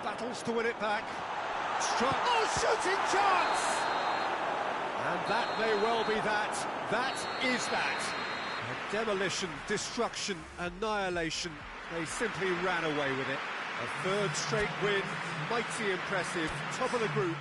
Battles to win it back. Oh, shooting chance! And that may well be that. That is that. A demolition, destruction, annihilation. They simply ran away with it. A third straight win, mighty impressive, top of the group.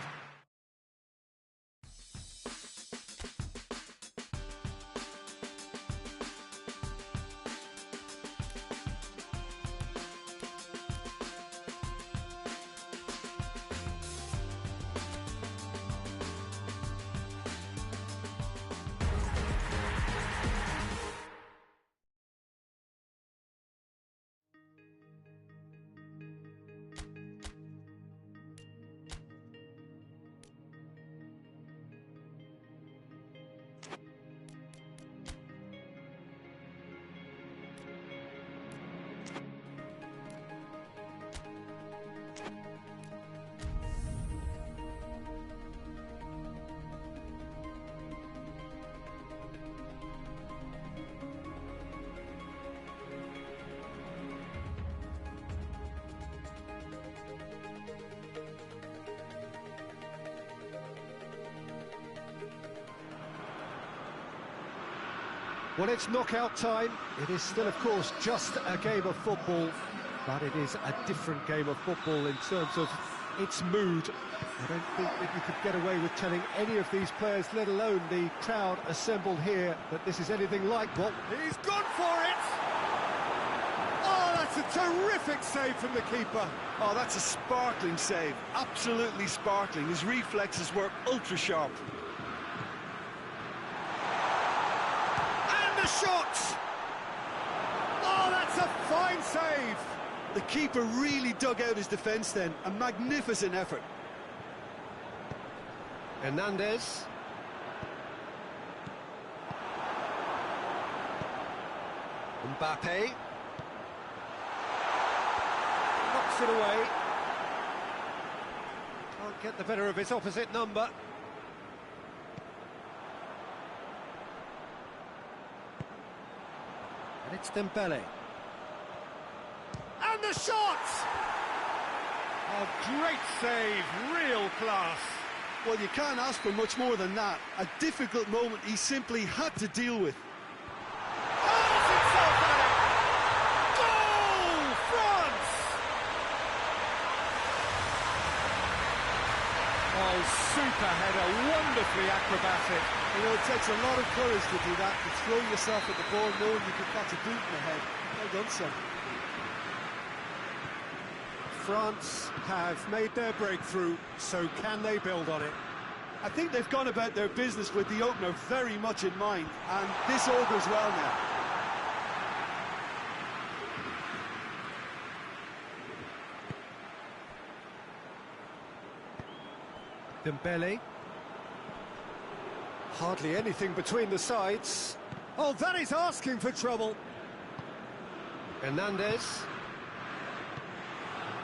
Well, it's knockout time. It is still, of course, just a game of football, but it is a different game of football in terms of its mood. I don't think that you could get away with telling any of these players, let alone the crowd assembled here, that this is anything like what... He's gone for it! Oh, that's a terrific save from the keeper. Oh, that's a sparkling save, absolutely sparkling. His reflexes were ultra sharp. And the shot! Oh, that's a fine save! The keeper really dug out his defence then, a magnificent effort. Hernandez. Mbappe. Knocks it away. Can't get the better of his opposite number. And it's Dembele. And the shot! Oh, great save, real class. Well, you can't ask for much more than that. A difficult moment he simply had to deal with. Hurls himself at it! Goal! France! Oh, super header, wonderfully acrobatic. You know, it takes a lot of courage to do that, to throw yourself at the ball knowing you could catch a boot in the head. Well done, son. France have made their breakthrough, so can they build on it? I think they've gone about their business with the opener very much in mind, and this augurs well now. Dembele. Hardly anything between the sides. Oh, that is asking for trouble. Hernandez.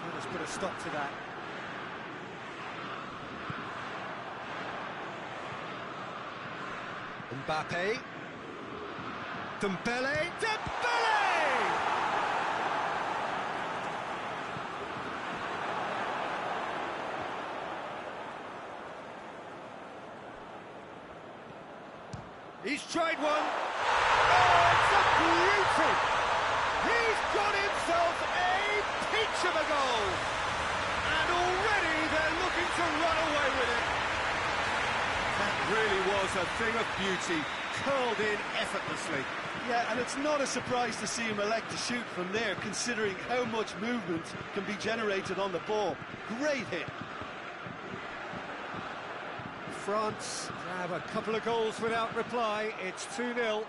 Let us put a stop to that. Mbappe. Dembele. Dembele! He's tried one. Oh, it's a beauty! He's got himself a peach of a goal. And already they're looking to run away with it. That really was a thing of beauty, curled in effortlessly. Yeah, and it's not a surprise to see him elect to shoot from there, considering how much movement can be generated on the ball. Great hit. France have a couple of goals without reply. It's 2-0.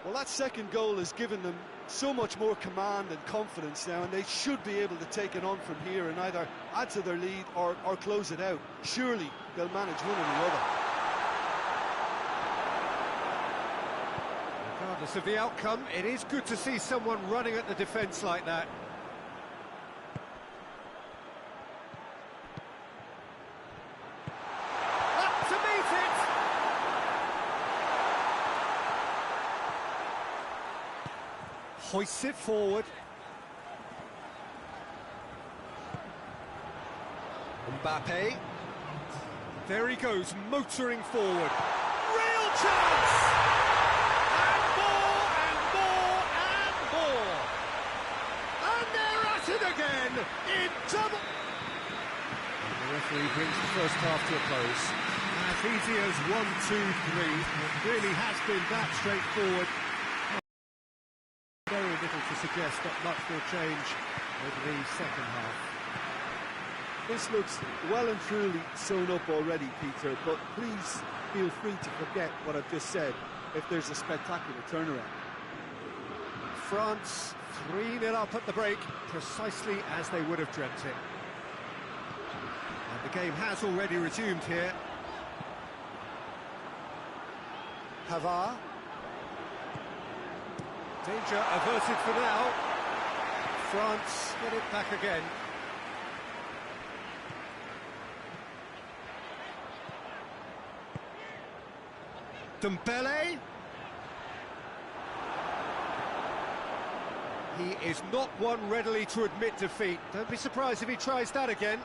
Well, that second goal has given them so much more command and confidence now, and they should be able to take it on from here and either add to their lead or close it out. Surely they'll manage one or the other. Regardless of the outcome, it is good to see someone running at the defence like that. Up to meet it! Hoists it forward. Mbappe. There he goes, motoring forward. Real chance! And more, and more, and more! And they're at it again, in double... And the referee brings the first half to a close. As easy as 1, 2, 3. It really has been that straightforward. Very little to suggest that much will change over the second half. This looks well and truly sewn up already, Peter, but please feel free to forget what I've just said if there's a spectacular turnaround. France 3-0 up at the break, precisely as they would have dreamt it. And the game has already resumed here. Havard. Danger averted for now. France get it back again. Dembele. He is not one readily to admit defeat. Don't be surprised if he tries that again.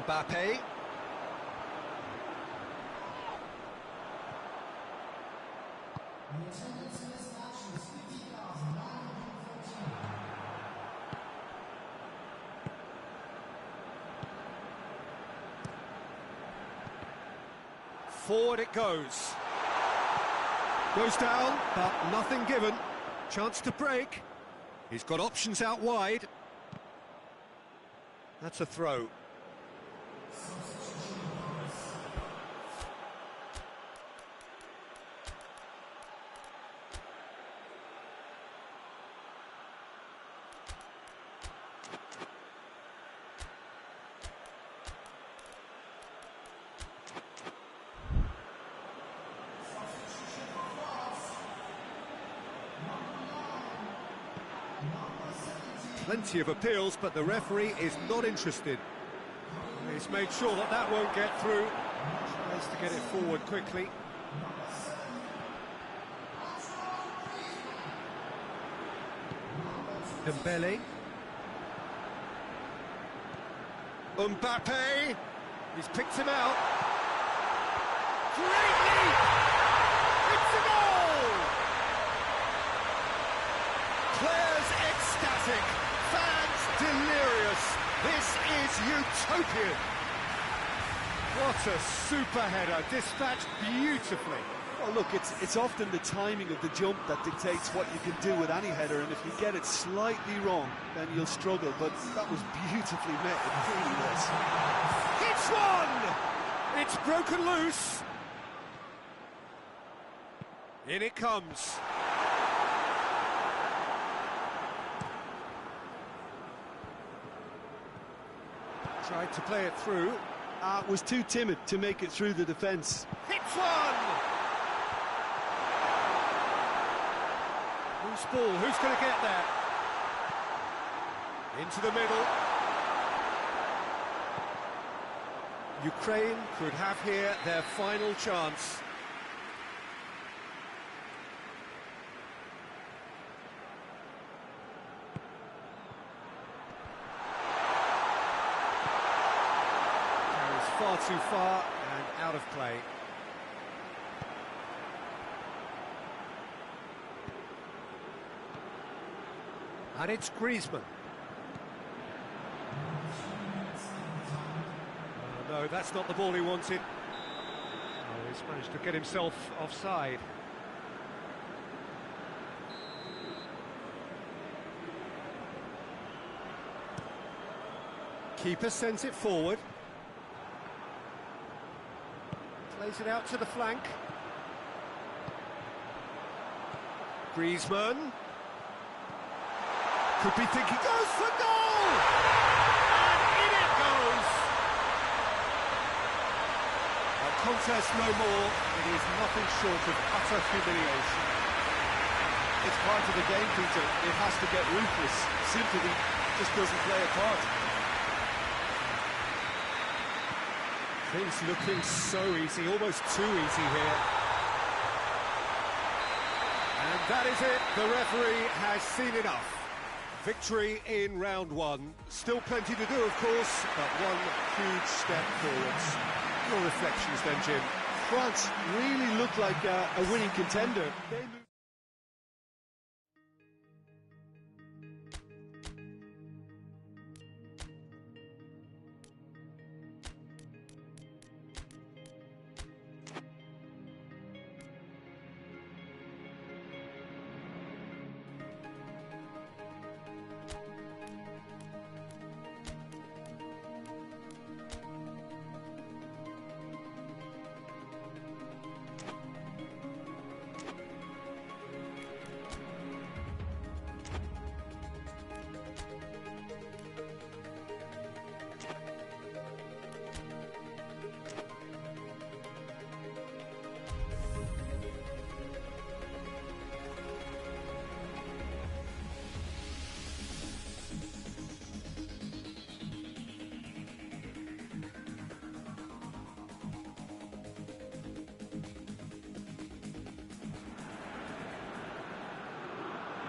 Mbappe. Forward it goes. Goes down, but nothing given. Chance to break. He's got options out wide. That's a throw. Plenty of appeals, but the referee is not interested. He's made sure that that won't get through. Tries to get it forward quickly. Dembele. Mbappe. He's picked him out. Great leap! It's a goal! Players ecstatic. Fans delirious. This is utopian. What a super header, dispatched beautifully. Well, look, it's often the timing of the jump that dictates what you can do with any header, and if you get it slightly wrong, then you'll struggle, but that was beautifully met, it really was. It's one! It's broken loose. In it comes. Tried to play it through. Was too timid to make it through the defence. Hits one! Loose ball, who's going to get there? Into the middle. Ukraine could have here their final chance. Far too far and out of play. And it's Griezmann. No, that's not the ball he wanted. Oh, he's managed to get himself offside. Keeper sends it forward. Plays it out to the flank. Griezmann. Could be thinking, goes for goal! And in it goes! A contest no more. It is nothing short of utter humiliation. It's part of the game, Peter. It has to get ruthless. Sympathy just doesn't play a part. Things looking so easy, almost too easy here. And that is it, the referee has seen enough. Victory in round one. Still plenty to do, of course, but one huge step forwards. Your reflections then, Jim? France really looked like a winning contender.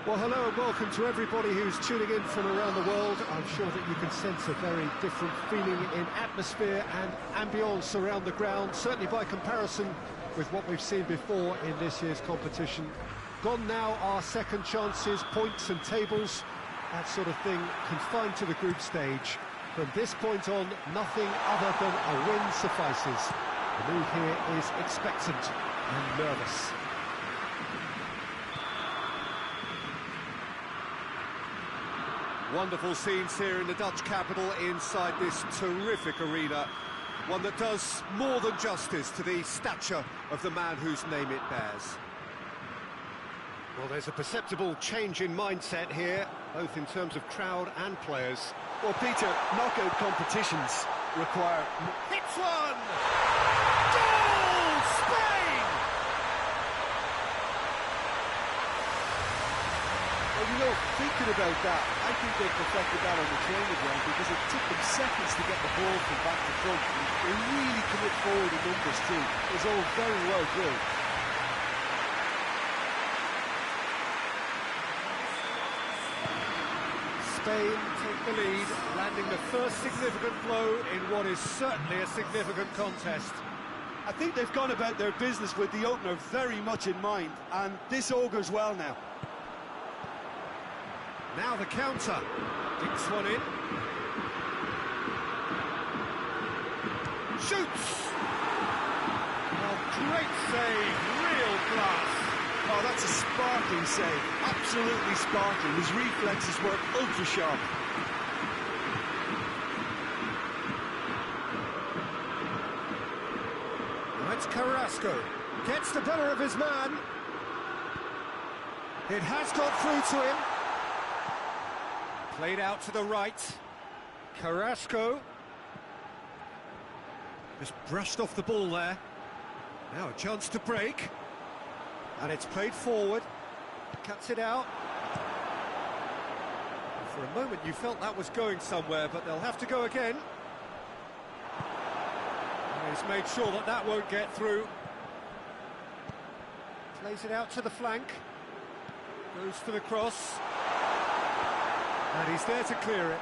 Well, hello and welcome to everybody who's tuning in from around the world. I'm sure that you can sense a very different feeling in atmosphere and ambience around the ground, certainly by comparison with what we've seen before in this year's competition. Gone now are second chances, points and tables, that sort of thing confined to the group stage. From this point on, nothing other than a win suffices. The mood here is expectant and nervous. Wonderful scenes here in the Dutch capital inside this terrific arena. One that does more than justice to the stature of the man whose name it bears. Well, there's a perceptible change in mindset here, both in terms of crowd and players. Well, Peter, knockout competitions require... Hits one! Goal! Spain! Well, you know, thinking about that, I think they perfected that on the training ground because it took them seconds to get the ball from back to front. They really commit forward in numbers too. It was all very well drilled. Spain take the lead, landing the first significant blow in what is certainly a significant contest. I think they've gone about their business with the opener very much in mind, and this augurs well now. Now the counter. Dinks one in. Shoots! Oh, great save, real class. Oh, that's a sparkling save, absolutely sparkling. His reflexes were ultra sharp. Now it's Carrasco, gets the better of his man. It has got through to him. Played out to the right. Carrasco just brushed off the ball there. Now a chance to break. And it's played forward, cuts it out. For a moment you felt that was going somewhere, but they'll have to go again. And he's made sure that that won't get through. Plays it out to the flank. Goes for the cross. And he's there to clear it.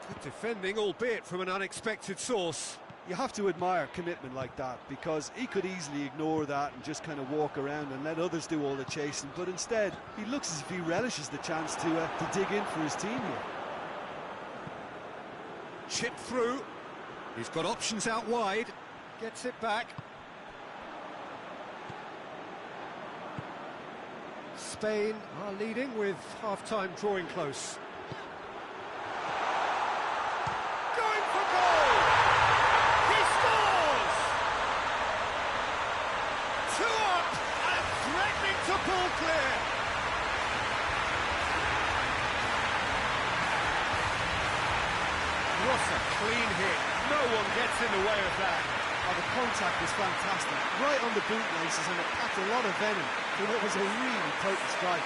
Good defending, albeit from an unexpected source. You have to admire commitment like that, because he could easily ignore that and just kind of walk around and let others do all the chasing, but instead he looks as if he relishes the chance to dig in for his team here. Chip through. He's got options out wide. Gets it back. Spain are leading with half-time drawing close. Going for goal! He scores! 2 up and threatening to pull clear. What a clean hit. No one gets in the way of that. Oh, the contact was fantastic, right on the bootlaces, and it packed a lot of venom for what was a really potent strike.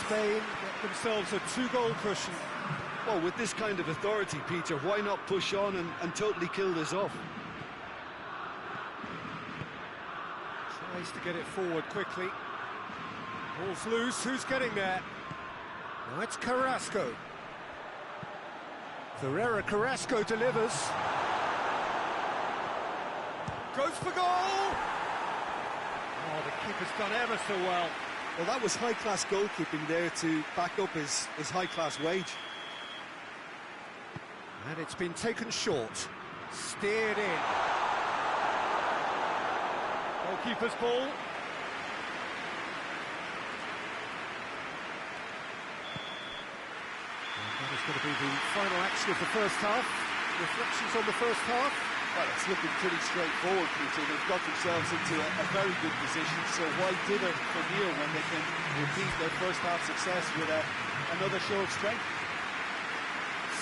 Spain get themselves a 2-goal cushion. Well, with this kind of authority, Peter, why not push on and totally kill this off? Tries to get it forward quickly. Ball's loose, who's getting there? Now it's Carrasco. Carrasco delivers. Goes for goal! Oh, the keeper's done ever so well. Well, that was high-class goalkeeping there to back up his high-class wage. And it's been taken short. Steered in. Goalkeeper's ball. That is going to be the final action of the first half. Reflections on the first half? Well, it's looking pretty straightforward, Peter. They've got themselves into a very good position, so why dither from here when they can repeat their first half success with another show of strength?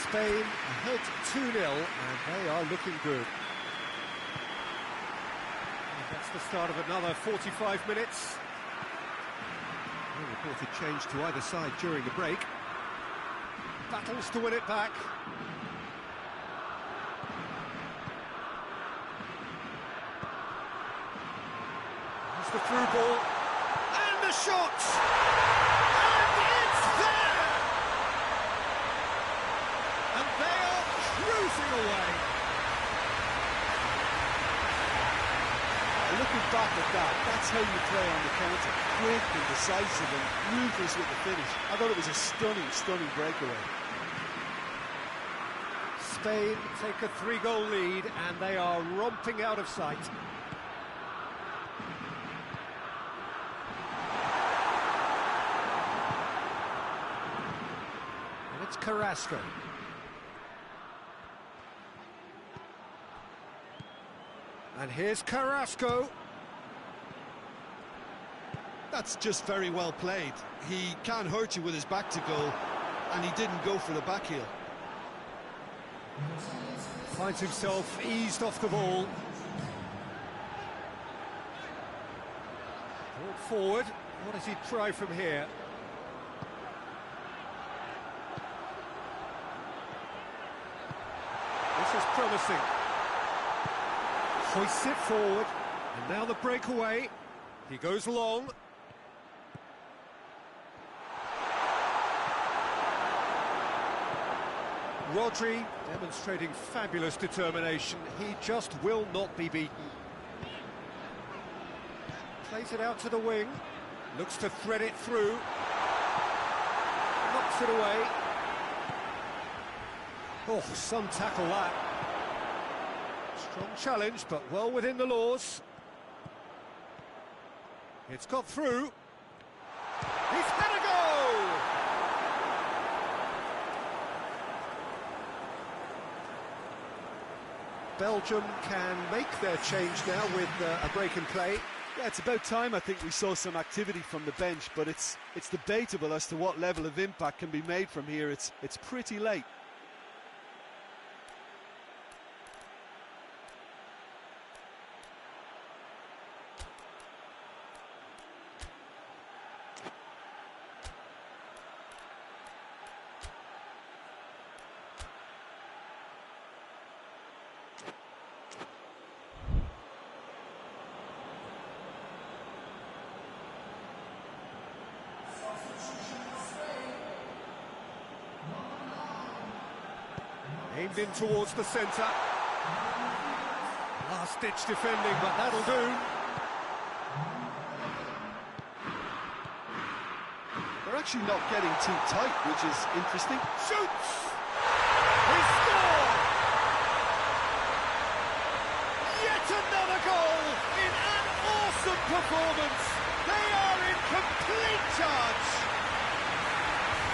Spain ahead 2-0, and they are looking good. And that's the start of another 45 minutes. No reported change to either side during the break. Battles to win it back. There's the through ball. And the shot! And it's there! And they are cruising away. looking back at that, that's how you play on the counter. Quick and decisive and ruthless with the finish. I thought it was a stunning, stunning breakaway. Spain take a 3-goal lead and they are romping out of sight. And it's Carrasco. And here's Carrasco. That's just very well played. He can't hurt you with his back to goal, and he didn't go for the back heel. Finds himself eased off the ball. Brought forward. What does he try from here? This is promising. Hoists it forward. And now the breakaway. He goes long. Rodri demonstrating fabulous determination. He just will not be beaten. Plays it out to the wing. Looks to thread it through. Knocks it away. Oh, some tackle that. Strong challenge, but well within the laws. It's got through. He's had a go! Belgium can make their change now with a break in play. Yeah, it's about time I think we saw some activity from the bench, but it's debatable as to what level of impact can be made from here. It's pretty late. Aimed in towards the centre. Last-ditch defending, but that'll do. They're actually not getting too tight, which is interesting. Shoots! He scored! Yet another goal in an awesome performance. They are in complete charge.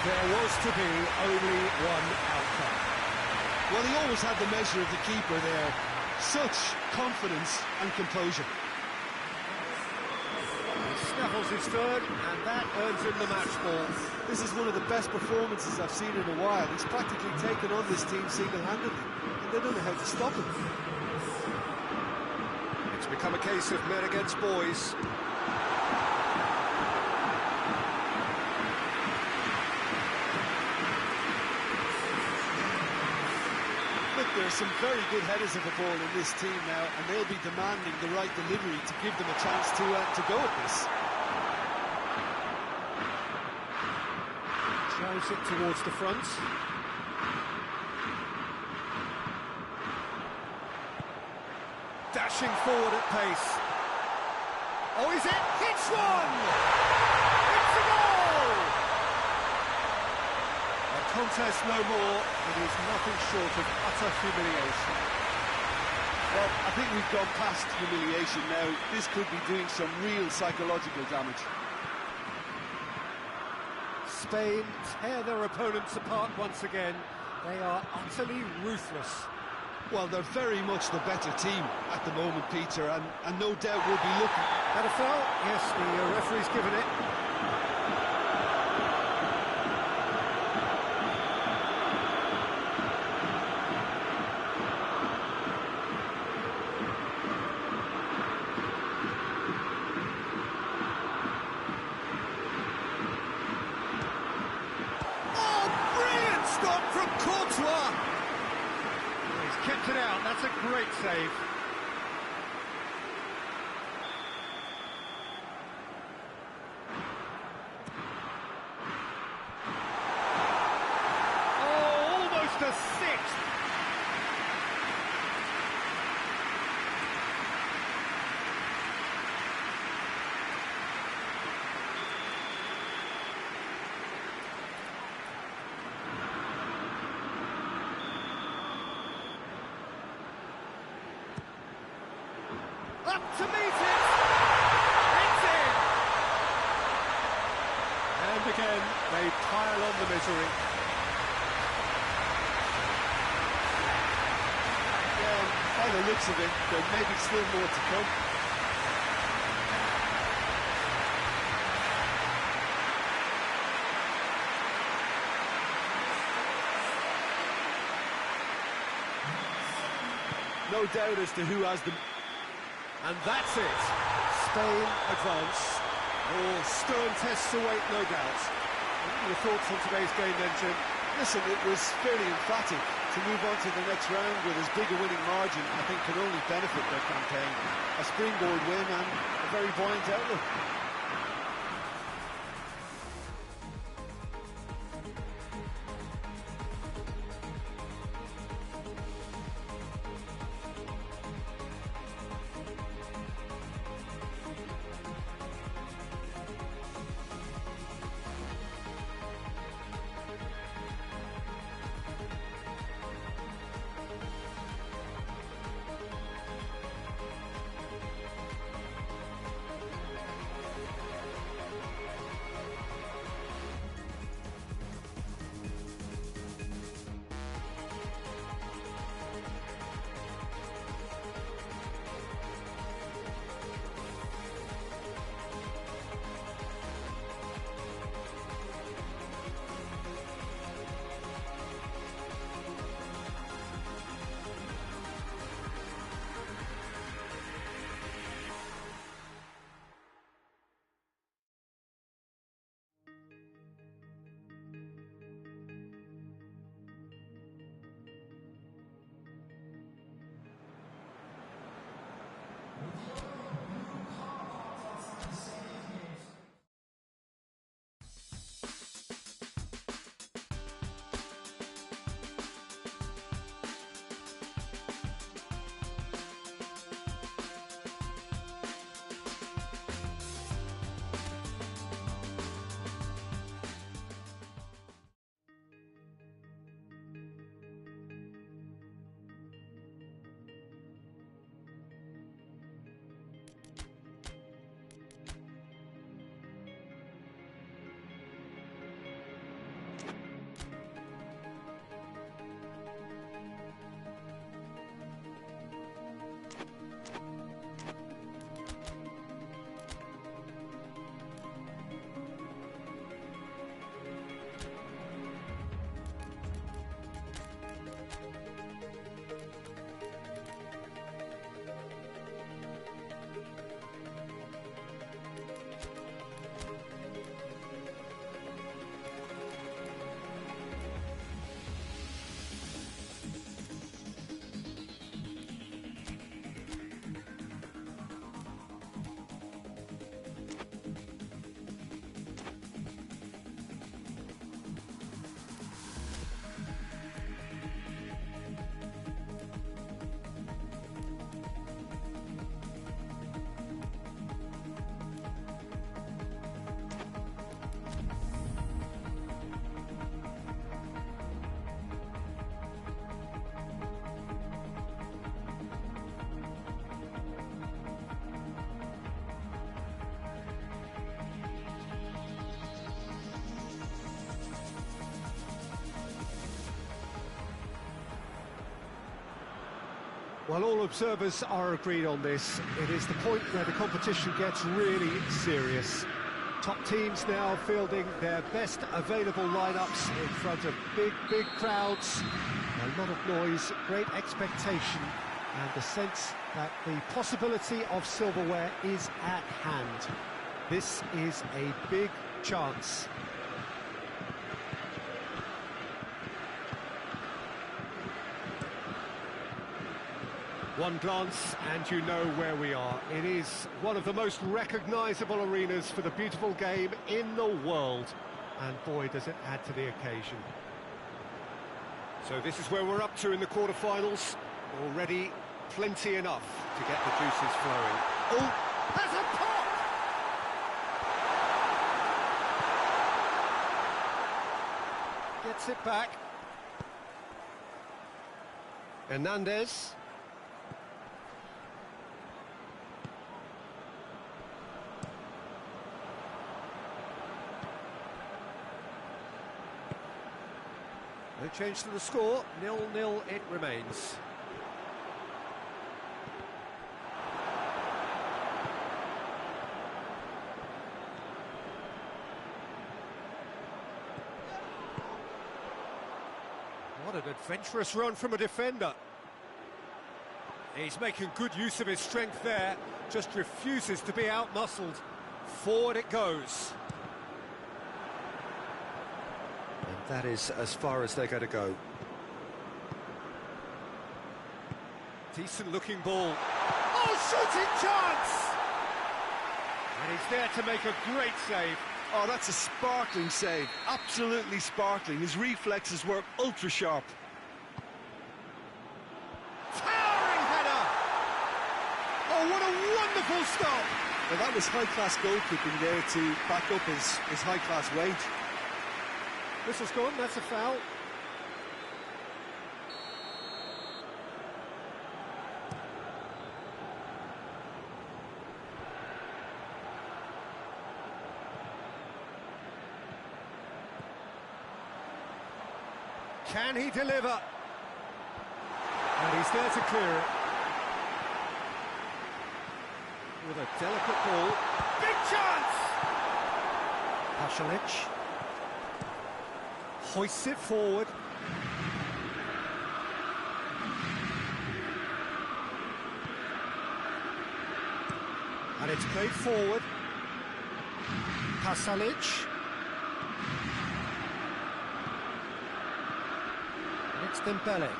There was to be only one outcome. Well, he always had the measure of the keeper there. Such confidence and composure. He snaffles his third, and that earns him the match ball. This is one of the best performances I've seen in a while. He's practically taken on this team single-handedly, and they don't know how to stop him. It's become a case of men against boys. There are some very good headers of the ball in this team now, and they'll be demanding the right delivery to give them a chance to go at this. Drives it towards the front. Dashing forward at pace. Oh, is it? Hits one! It's a goal! A contest no more. It is nothing short of utter humiliation. Well, I think we've gone past humiliation now. This could be doing some real psychological damage. Spain tear their opponents apart once again. They are utterly ruthless. Well, they're very much the better team at the moment, Peter, and no doubt we'll be looking. Had a foul? Yes, the referee's given it. Kept it out, that's a great save. Oh, almost a sixth. up to meet it. It's in. And again, they pile on the misery. Yeah, by the looks of it, there may be still more to come. No doubt as to who has the... And that's it. Spain advance. More stern tests await, no doubt. What are your thoughts on today's game then, Jim? Listen, it was fairly emphatic. To move on to the next round with as big a winning margin, I think can only benefit their campaign. A springboard win and a very buoyant outlook. Well, all observers are agreed on this. It is the point where the competition gets really serious. Top teams now fielding their best available lineups in front of big crowds. A lot of noise, great expectation, and the sense that the possibility of silverware is at hand. This is a big chance. One glance and you know where we are. It is one of the most recognisable arenas for the beautiful game in the world. And boy, does it add to the occasion. So this is where we're up to in the quarter-finals. Already plenty enough to get the juices flowing. Oh, that's a pop! Gets it back. Hernandez. No change to the score, 0-0 it remains. What an adventurous run from a defender. He's making good use of his strength there, just refuses to be out-muscled. Forward it goes. And that is as far as they're going to go. Decent-looking ball. Oh, shooting chance! And he's there to make a great save. Oh, that's a sparkling save. Absolutely sparkling. His reflexes were ultra-sharp. Towering header! Oh, what a wonderful stop! Well, that was high-class goalkeeping there to back up his high-class wage. Whistle's gone, that's a foul. Can he deliver? And he's there to clear it. With a delicate ball. Big chance! Pasalic hoists it forward. And it's played forward. Pasalic. It's Dembele.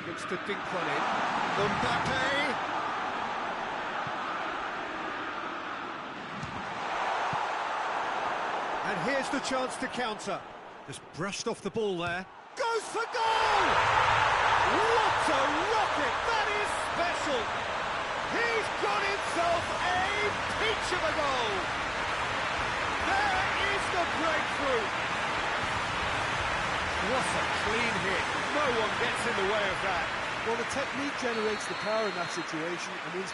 Looks to dink one in. Mbappe. And here's the chance to counter. Just brushed off the ball there. Goes for goal! What a rocket! That is special! He's got himself a peach of a goal! There is the breakthrough! What a clean hit. No one gets in the way of that. Well, the technique generates the power in that situation. And that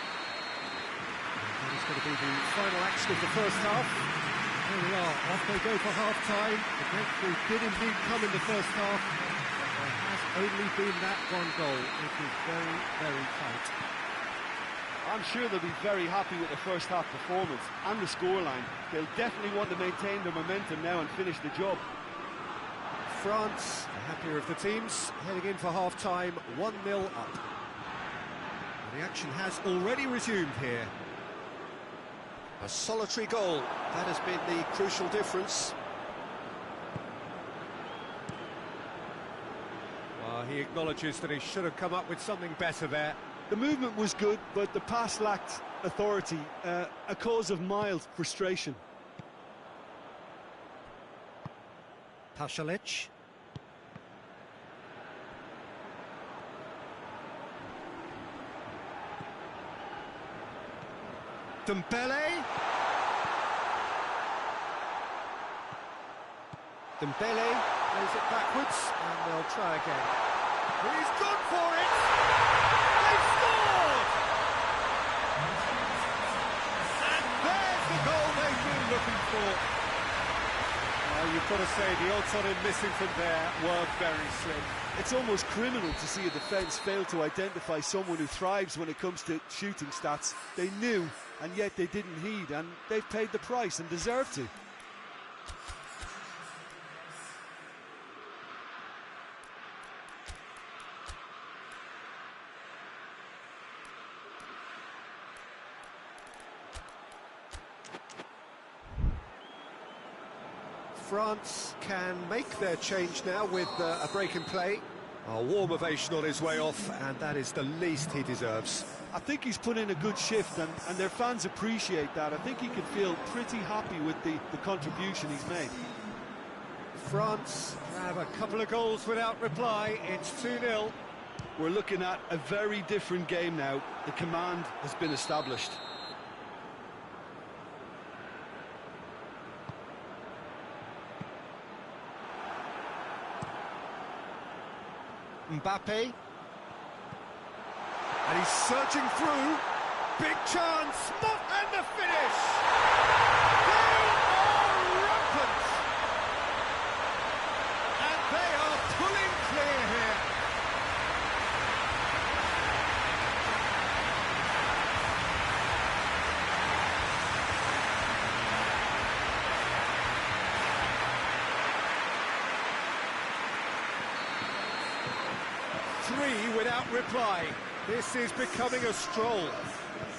is going to be the final action of the first half. Here we are, off they go for half-time. The breakthrough did indeed come in the first half. There has only been that one goal. It is very, very tight. I'm sure they'll be very happy with the first half performance and the scoreline. They'll definitely want to maintain their momentum now and finish the job. France, the happier of the teams, heading in for half-time, 1-0 up. And the action has already resumed here. A solitary goal, that has been the crucial difference. Well, he acknowledges that he should have come up with something better there. The movement was good, but the pass lacked authority, a cause of mild frustration. Pasalic. Dembele. Dembele plays it backwards, and they'll try again. He's gone for it! They've scored! And there's the goal they've been looking for. You've got to say, the odds on him missing from there were very slim. It's almost criminal to see a defence fail to identify someone who thrives when it comes to shooting stats. They knew, and yet they didn't heed, and they've paid the price and deserve to. France can make their change now with a break in play. A warm ovation on his way off, and that is the least he deserves. I think he's put in a good shift, and their fans appreciate that. I think he can feel pretty happy with the contribution he's made. France have a couple of goals without reply. It's 2-0. We're looking at a very different game now. The command has been established. Mbappe. And he's surging through. Big chance. And the finish. They are rampant. 3 without reply. This is becoming a stroll.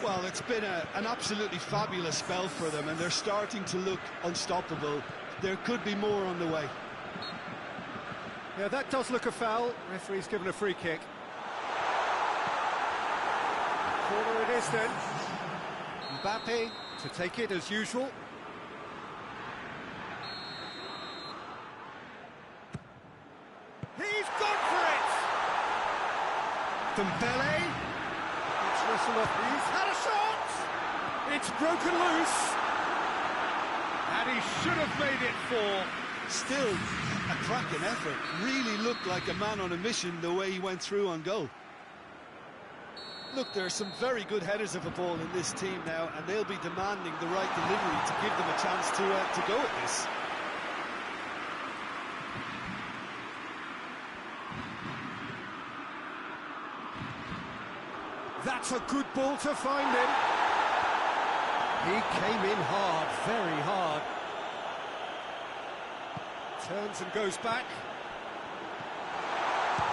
Well, it's been an absolutely fabulous spell for them, and they're starting to look unstoppable. There could be more on the way. Yeah, that does look a foul. Referee's given a free kick. Corner it is then. Mbappe to take it as usual. He's gone for it! Dembele. It's whistled off. He's had a shot! It's broken loose. And he should have made it 4. Still a cracking effort. Really looked like a man on a mission the way he went through on goal. Look, there are some very good headers of a ball in this team now, and they'll be demanding the right delivery to give them a chance to go at this. That's a good ball to find him. He came in hard, very hard. Turns and goes back.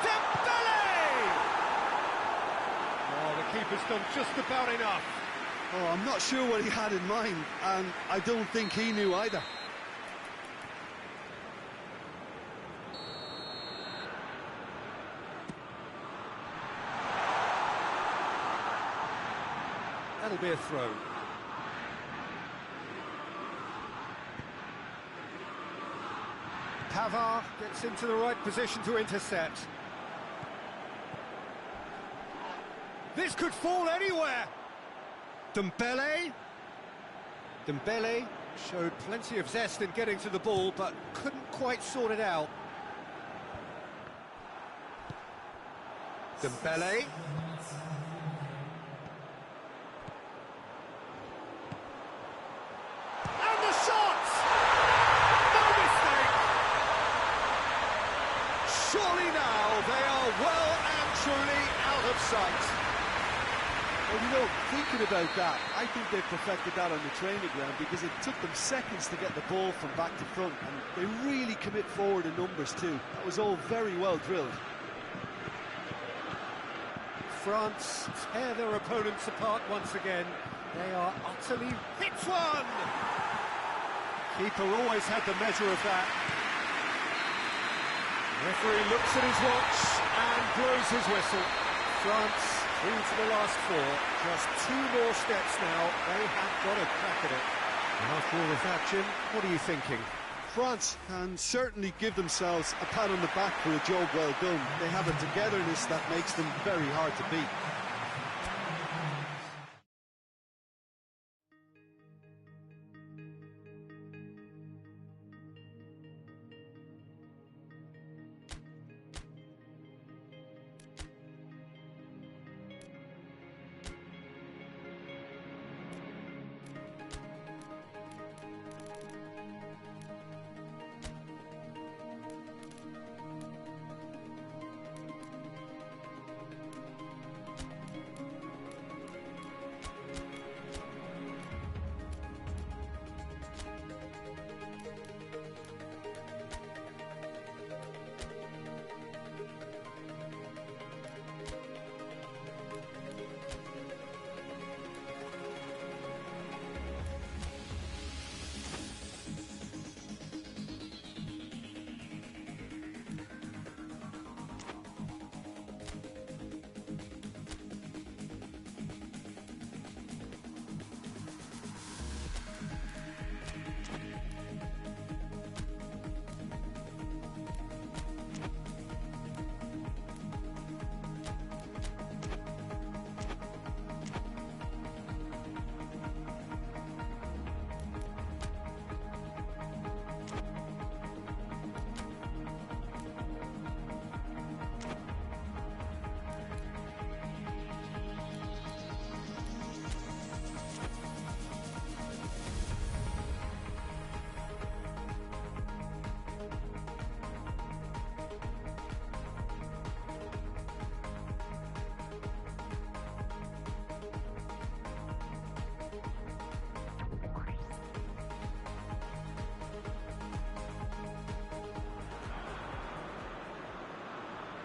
Dembele! Oh, the keeper's done just about enough. Oh, I'm not sure what he had in mind, and I don't think he knew either. That'll be a throw. Pavard gets into the right position to intercept. This could fall anywhere. Dembele. Dembele showed plenty of zest in getting to the ball, but couldn't quite sort it out. Dembele. And the shot! No mistake! Surely now they are well and truly out of sight. Well, you know, thinking about that, I think they perfected that on the training ground, because it took them seconds to get the ball from back to front, and they really commit forward in numbers too. That was all very well drilled. France tear their opponents apart once again. They are utterly... Hits one! Keeper always had the measure of that. Referee looks at his watch and blows his whistle. France through to the last 4. Just 2 more steps now. They have got a crack at it. And after all of that, Jim, what are you thinking? France can certainly give themselves a pat on the back for a job well done. They have a togetherness that makes them very hard to beat.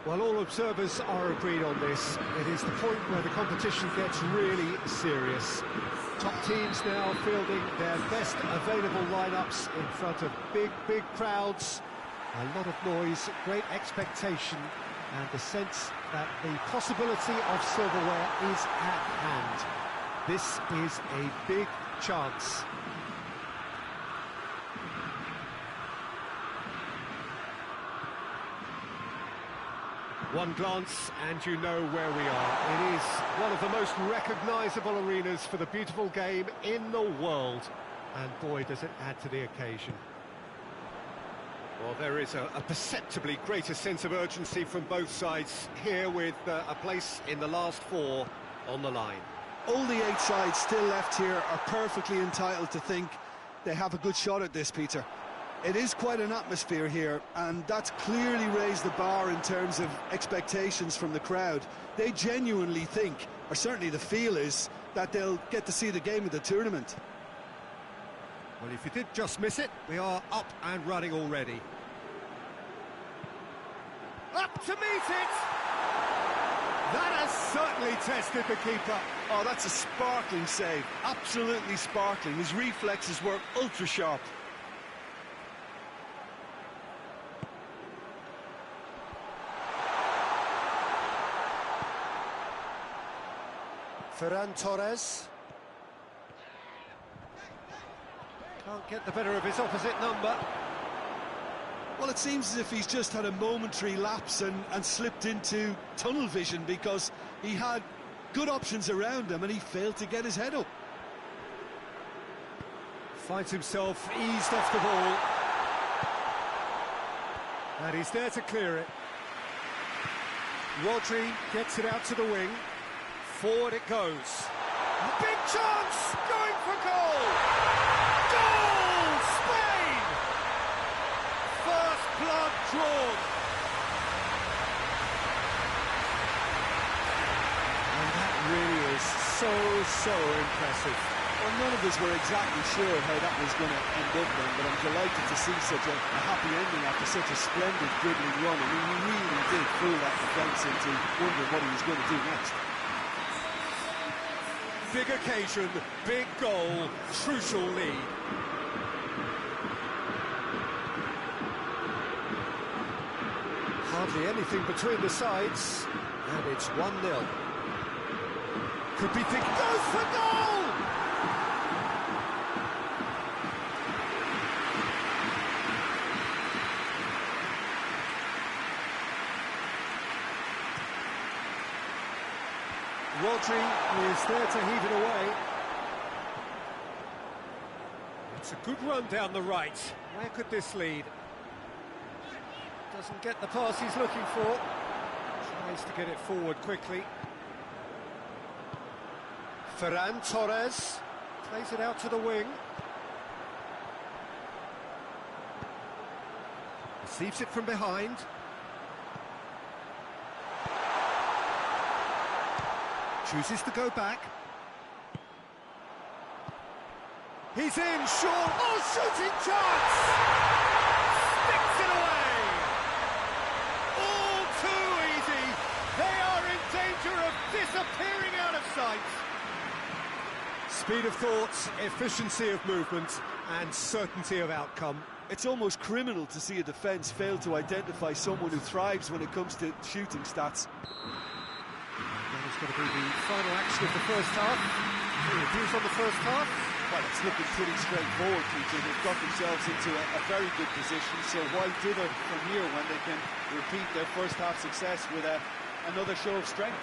Well, all observers are agreed on this. It is the point where the competition gets really serious. Top teams now fielding their best available lineups in front of big crowds. A lot of noise, great expectation, and the sense that the possibility of silverware is at hand. This is a big chance. One glance and you know where we are. It is one of the most recognisable arenas for the beautiful game in the world. And boy, does it add to the occasion. Well, there is a perceptibly greater sense of urgency from both sides here, with a place in the last four on the line. All the 8 sides still left here are perfectly entitled to think they have a good shot at this, Peter. It is quite an atmosphere here, and that's clearly raised the bar in terms of expectations from the crowd. They genuinely think, or certainly the feel is, that they'll get to see the game of the tournament. Well, if you did just miss it, we are up and running already. Up to meet it! That has certainly tested the keeper. Oh, that's a sparkling save. Absolutely sparkling. His reflexes were ultra-sharp. Ferran Torres. Can't get the better of his opposite number. Well, it seems as if he's just had a momentary lapse and slipped into tunnel vision, because he had good options around him and he failed to get his head up. Finds himself eased off the ball. And he's there to clear it. Rodri gets it out to the wing. Forward it goes. Big chance! Going for goal! Goal! Spain! First blood drawn. And that really is so impressive. Well, none of us were exactly sure how that was going to end up then, but I'm delighted to see such a happy ending after such a splendid dribbling run. I mean, he really did fool that defence into wondering what he was going to do next. Big occasion, big goal, crucial lead. Hardly anything between the sides, and it's 1-0. Could be thinking, goes for goal! Rodri is there to heave it away. It's a good run down the right. Where could this lead? Doesn't get the pass he's looking for. Tries to get it forward quickly. Ferran Torres plays it out to the wing. Receives it from behind. Chooses to go back. He's in, sure. Oh, shooting chance! Sticks it away! All too easy. They are in danger of disappearing out of sight. Speed of thought, efficiency of movement, and certainty of outcome. It's almost criminal to see a defence fail to identify someone who thrives when it comes to shooting stats. That is going to be the final action of the first half. Any views on the first half? Well, it's looking pretty straightforward, Peter. They've got themselves into a very good position, so why dither from here when they can repeat their first half success with another show of strength?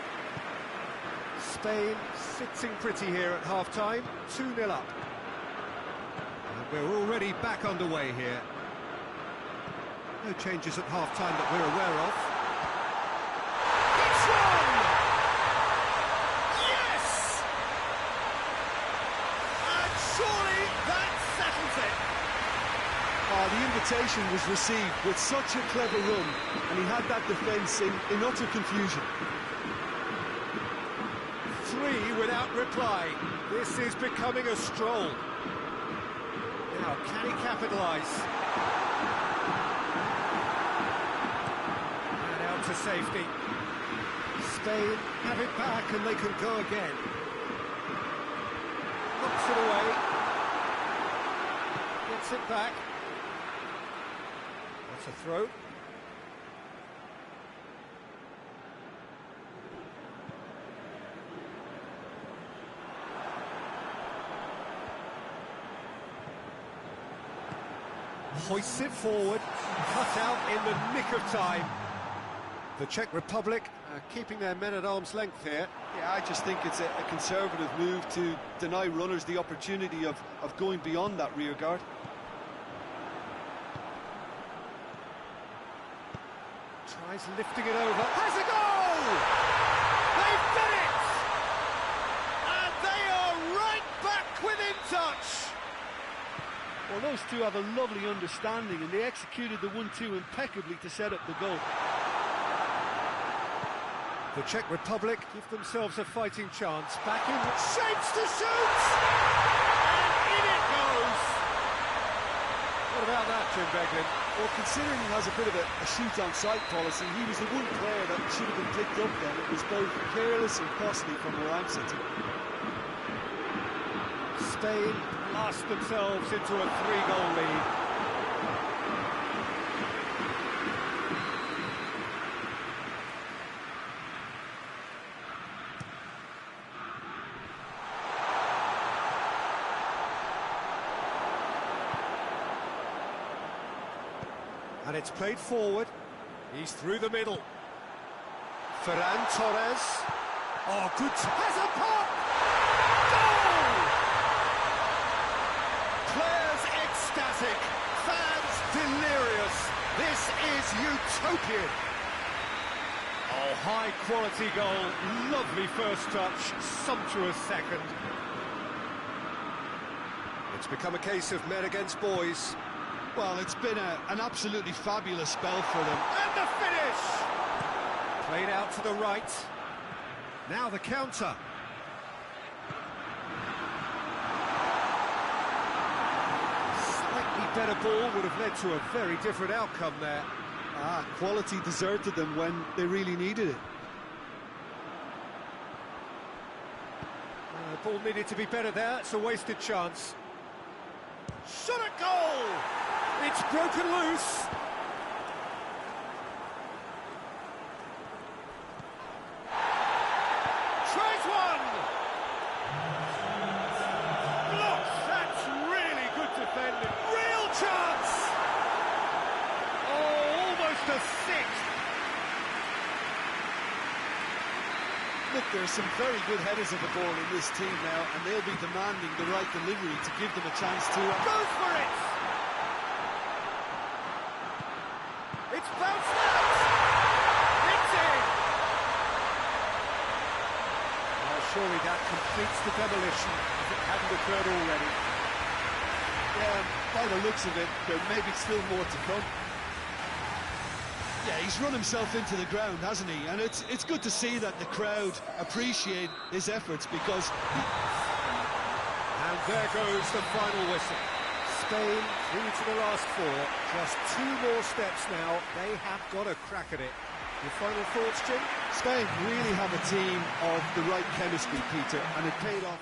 Spain sitting pretty here at half-time, 2-0 up. And we're already back underway here. No changes at half-time that we're aware of. It's one! Yes! And surely that settles it. The invitation was received with such a clever run, and he had that defence in utter confusion. 3 without reply. This is becoming a stroll. Now, can he capitalise? And out to safety. Spain have it back and they can go again. Knocks it away. Gets it back. That's a throw. Hoists it forward, cut out in the nick of time. The Czech Republic keeping their men at arm's length here. Yeah, I just think it's a conservative move to deny runners the opportunity of going beyond that rear guard. Tries lifting it over. Has a goal! They've done it! And they are right back within touch! Well, those two have a lovely understanding, and they executed the 1-2 impeccably to set up the goal. The Czech Republic give themselves a fighting chance. Back in, shapes to shoot! And in it goes! What about that, Jim Beglin? Well, considering he has a bit of a shoot-on-sight policy, he was the one player that should have been picked up then. It was both careless and costly from where I'm sitting. Spain blast themselves into a 3-goal lead. And it's played forward. He's through the middle. Ferran Torres. Oh, good. Has a pop! Goal! Players ecstatic. Fans delirious. This is utopian. Oh, high-quality goal. Lovely first touch. Sumptuous second. It's become a case of men against boys. Well, it's been an absolutely fabulous spell for them. And the finish! Played out to the right. Now the counter. Slightly better ball would have led to a very different outcome there. Quality deserted them when they really needed it. The ball needed to be better there. It's a wasted chance. Shot at goal! It's broken loose. Tries one. Blocks. That's really good defending. Real chance. Oh, almost a sixth. Look, there's some very good headers of the ball in this team now, and they'll be demanding the right delivery to give them a chance to... Goes for it! It's bounced out! It's in! Well, surely that completes the demolition, if it hadn't occurred already. Yeah, by the looks of it, there may be still more to come. Yeah, he's run himself into the ground, hasn't he? And it's good to see that the crowd appreciate his efforts because... And there goes the final whistle. Spain through to the last four. Just 2 more steps now. They have got a crack at it. Your final thoughts, Jim? Spain really have a team of the right chemistry, Peter, and it paid off.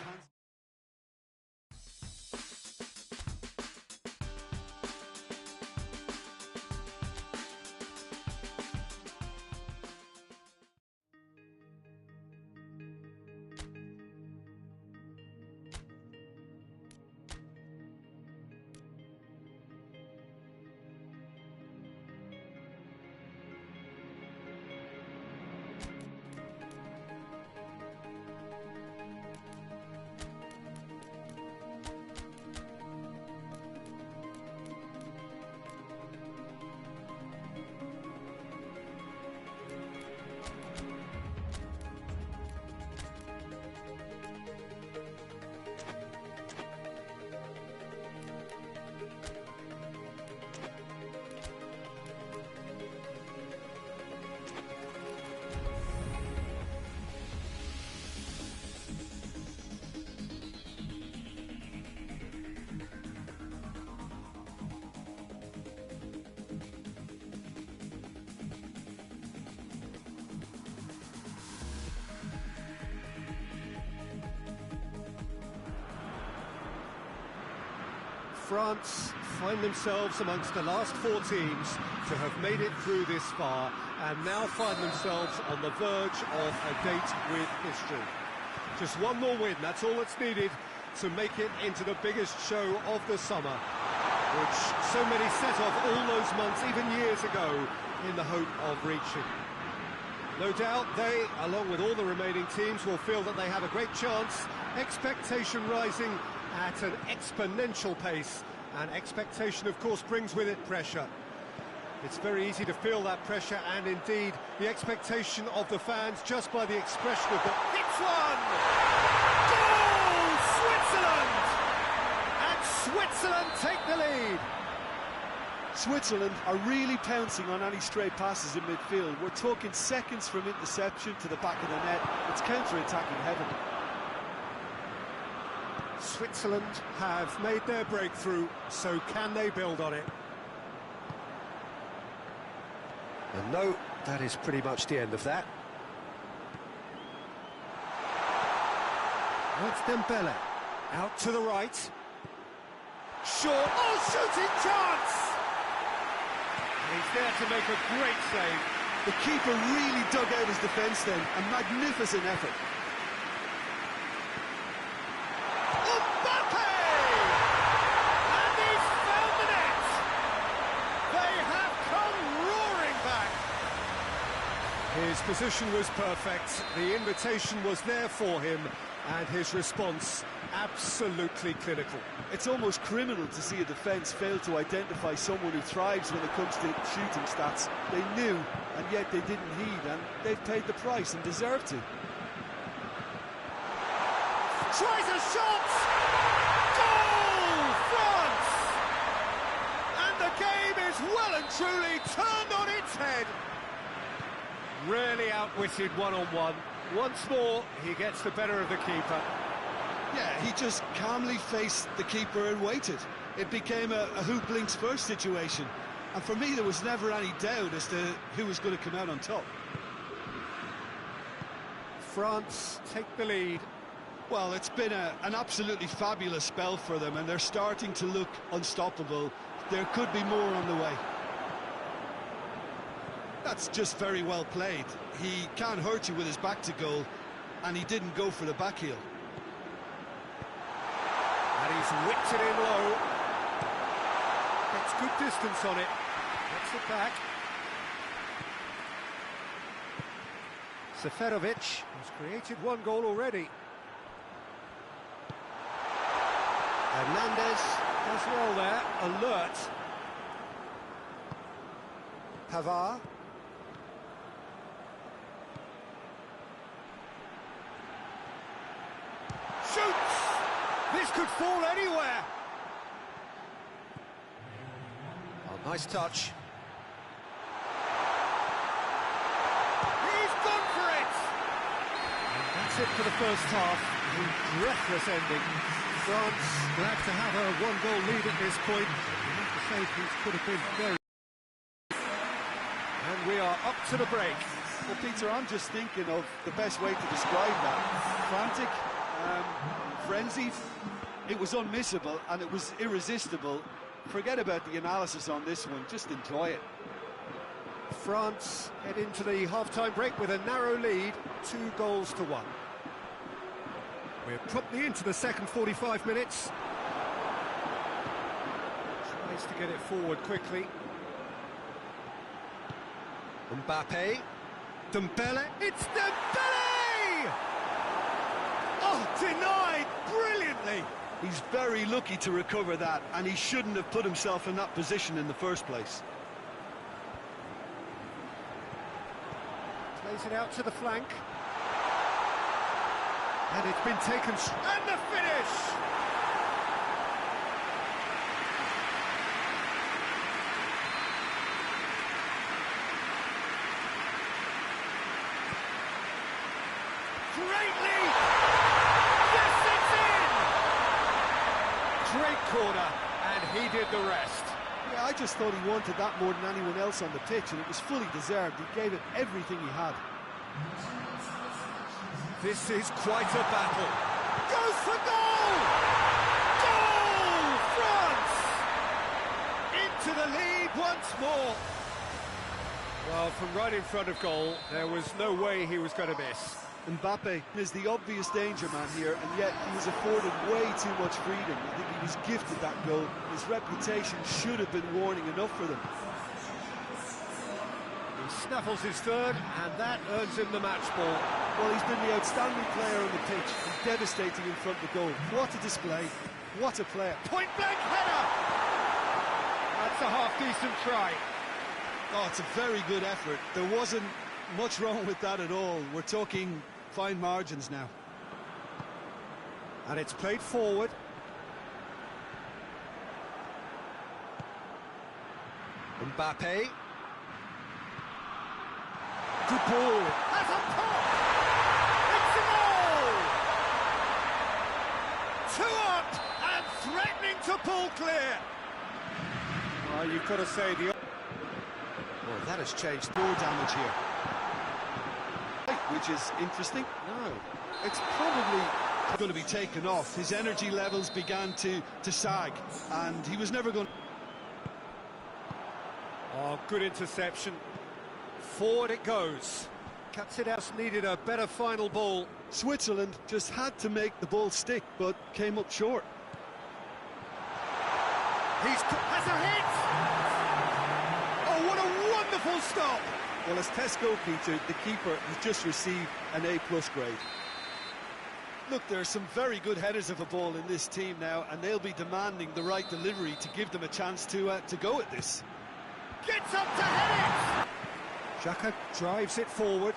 France find themselves amongst the last four teams to have made it through this far and now find themselves on the verge of a date with history. Just one more win, that's all that's needed to make it into the biggest show of the summer, which so many set off all those months, even years ago, in the hope of reaching. No doubt they, along with all the remaining teams, will feel that they have a great chance, expectation rising at an exponential pace, and expectation, of course, brings with it pressure. It's very easy to feel that pressure, and indeed the expectation of the fans just by the expression of the... It's one! Goal! Switzerland! And Switzerland take the lead! Switzerland are really pouncing on any stray passes in midfield. We're talking seconds from interception to the back of the net. It's counter-attacking heaven. Switzerland have made their breakthrough, so can they build on it? And no, that is pretty much the end of that. That's Dembele. Out to the right. Short. Oh, shooting chance! And he's there to make a great save. The keeper really dug out his defence then. A magnificent effort. His position was perfect, the invitation was there for him, and his response absolutely clinical. It's almost criminal to see a defence fail to identify someone who thrives when it comes to shooting stats. They knew, and yet they didn't heed, and they've paid the price and deserve to. Tries a shot! Goal! France! And the game is well and truly turned on its head. Really outwitted one-on-one. Once more, he gets the better of the keeper. Yeah, he just calmly faced the keeper and waited. It became a who blinks first situation. And for me, there was never any doubt as to who was going to come out on top. France take the lead. Well, it's been an absolutely fabulous spell for them, and they're starting to look unstoppable. There could be more on the way. That's just very well played. He can't hurt you with his back to goal, and he didn't go for the back heel. And he's whipped it in low. Gets good distance on it. Gets it back. Seferovic has created one goal already. Hernandez does well there, alert. Pavard. Shoots! This could fall anywhere. Oh, nice touch. He's gone for it! And that's it for the first half. A breathless ending. France glad to have a one-goal lead at this point. You have to say things could have been very... And we are up to the break. Well, Peter, I'm just thinking of the best way to describe that. Frantic, frenzied. It was unmissable and it was irresistible. Forget about the analysis on this one, just enjoy it. France head into the half-time break with a narrow lead, 2-1. We're promptly into the second 45 minutes. Tries to get it forward quickly. Mbappe. Dembele. It's Dembele! Oh, denied brilliantly. He's very lucky to recover that, and he shouldn't have put himself in that position in the first place. Plays it out to the flank. And it's been taken... And the finish! Great lead! Yes, it's in! Great corner, and he did the rest. Yeah, I just thought he wanted that more than anyone else on the pitch, and it was fully deserved. He gave it everything he had. This is quite a battle. Goes for goal! Goal! France! to the lead once more. Well, from right in front of goal, there was no way he was going to miss. Mbappe is the obvious danger man here, and yet he was afforded way too much freedom. I think he was gifted that goal. His reputation should have been warning enough for them. He snaffles his third, and that earns him the match ball. Well, he's been the outstanding player on the pitch, and devastating in front of the goal. What a display, what a player. Point-blank header! That's a half-decent try. Oh, it's a very good effort. There wasn't much wrong with that at all. We're talking fine margins now. And it's played forward. Mbappe. Good ball. Has a pop! It's a goal! 2 up and threatening to pull clear. Well, you've got to say the... Well, that has changed. More damage here. Which is interesting. No. It's probably going to be taken off. His energy levels began to sag, and he was never going to... Oh, good interception. Forward it goes. Cuts it out. Needed a better final ball. Switzerland just had to make the ball stick, but came up short. Has a hit! Oh, what a wonderful stop! Well, as test goalkeeper, the keeper has just received an A+ grade. Look, there are some very good headers of a ball in this team now, and they'll be demanding the right delivery to give them a chance to go at this. Gets up to head it! Xhaka drives it forward.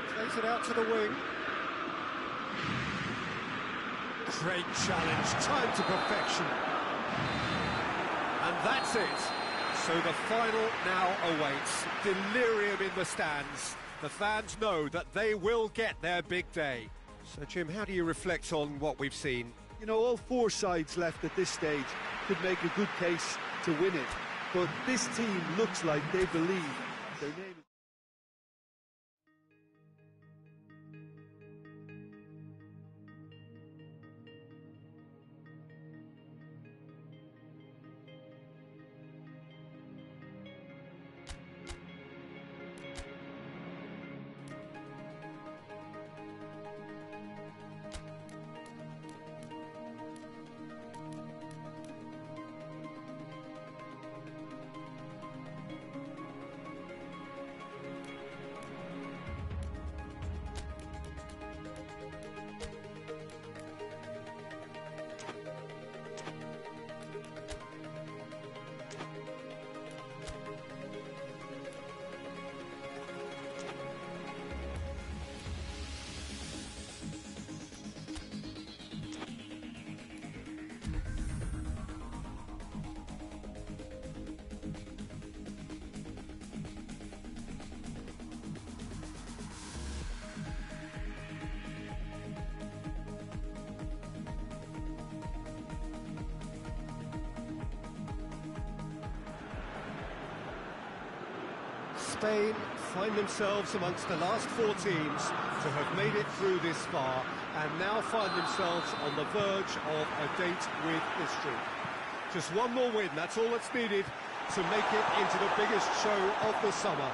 Plays it out to the wing. Great challenge, time to perfection. And that's it. So the final now awaits. Delirium in the stands. The fans know that they will get their big day. So, Jim, how do you reflect on what we've seen? You know, all 4 sides left at this stage could make a good case to win it. But this team looks like they believe their name is... Spain find themselves amongst the last 4 teams to have made it through this far and now find themselves on the verge of a date with history. Just one more win, that's all that's needed to make it into the biggest show of the summer,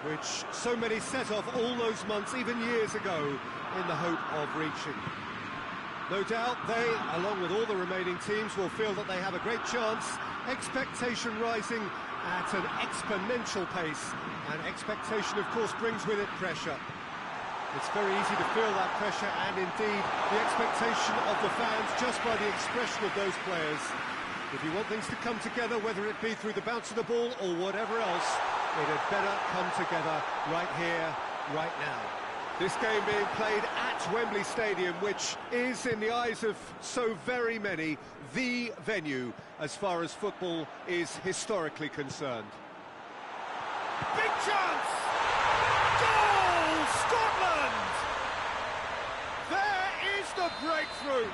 which so many set off all those months, even years ago, in the hope of reaching. No doubt they, along with all the remaining teams, will feel that they have a great chance, expectation rising at an exponential pace, and expectation, of course, brings with it pressure. It's very easy to feel that pressure, and indeed the expectation of the fans just by the expression of those players. If you want things to come together, whether it be through the bounce of the ball or whatever else, it had better come together right here, right now. This game being played at Wembley Stadium, which is, in the eyes of so very many, the venue as far as football is historically concerned. Big chance! Goal! Scotland! There is the breakthrough!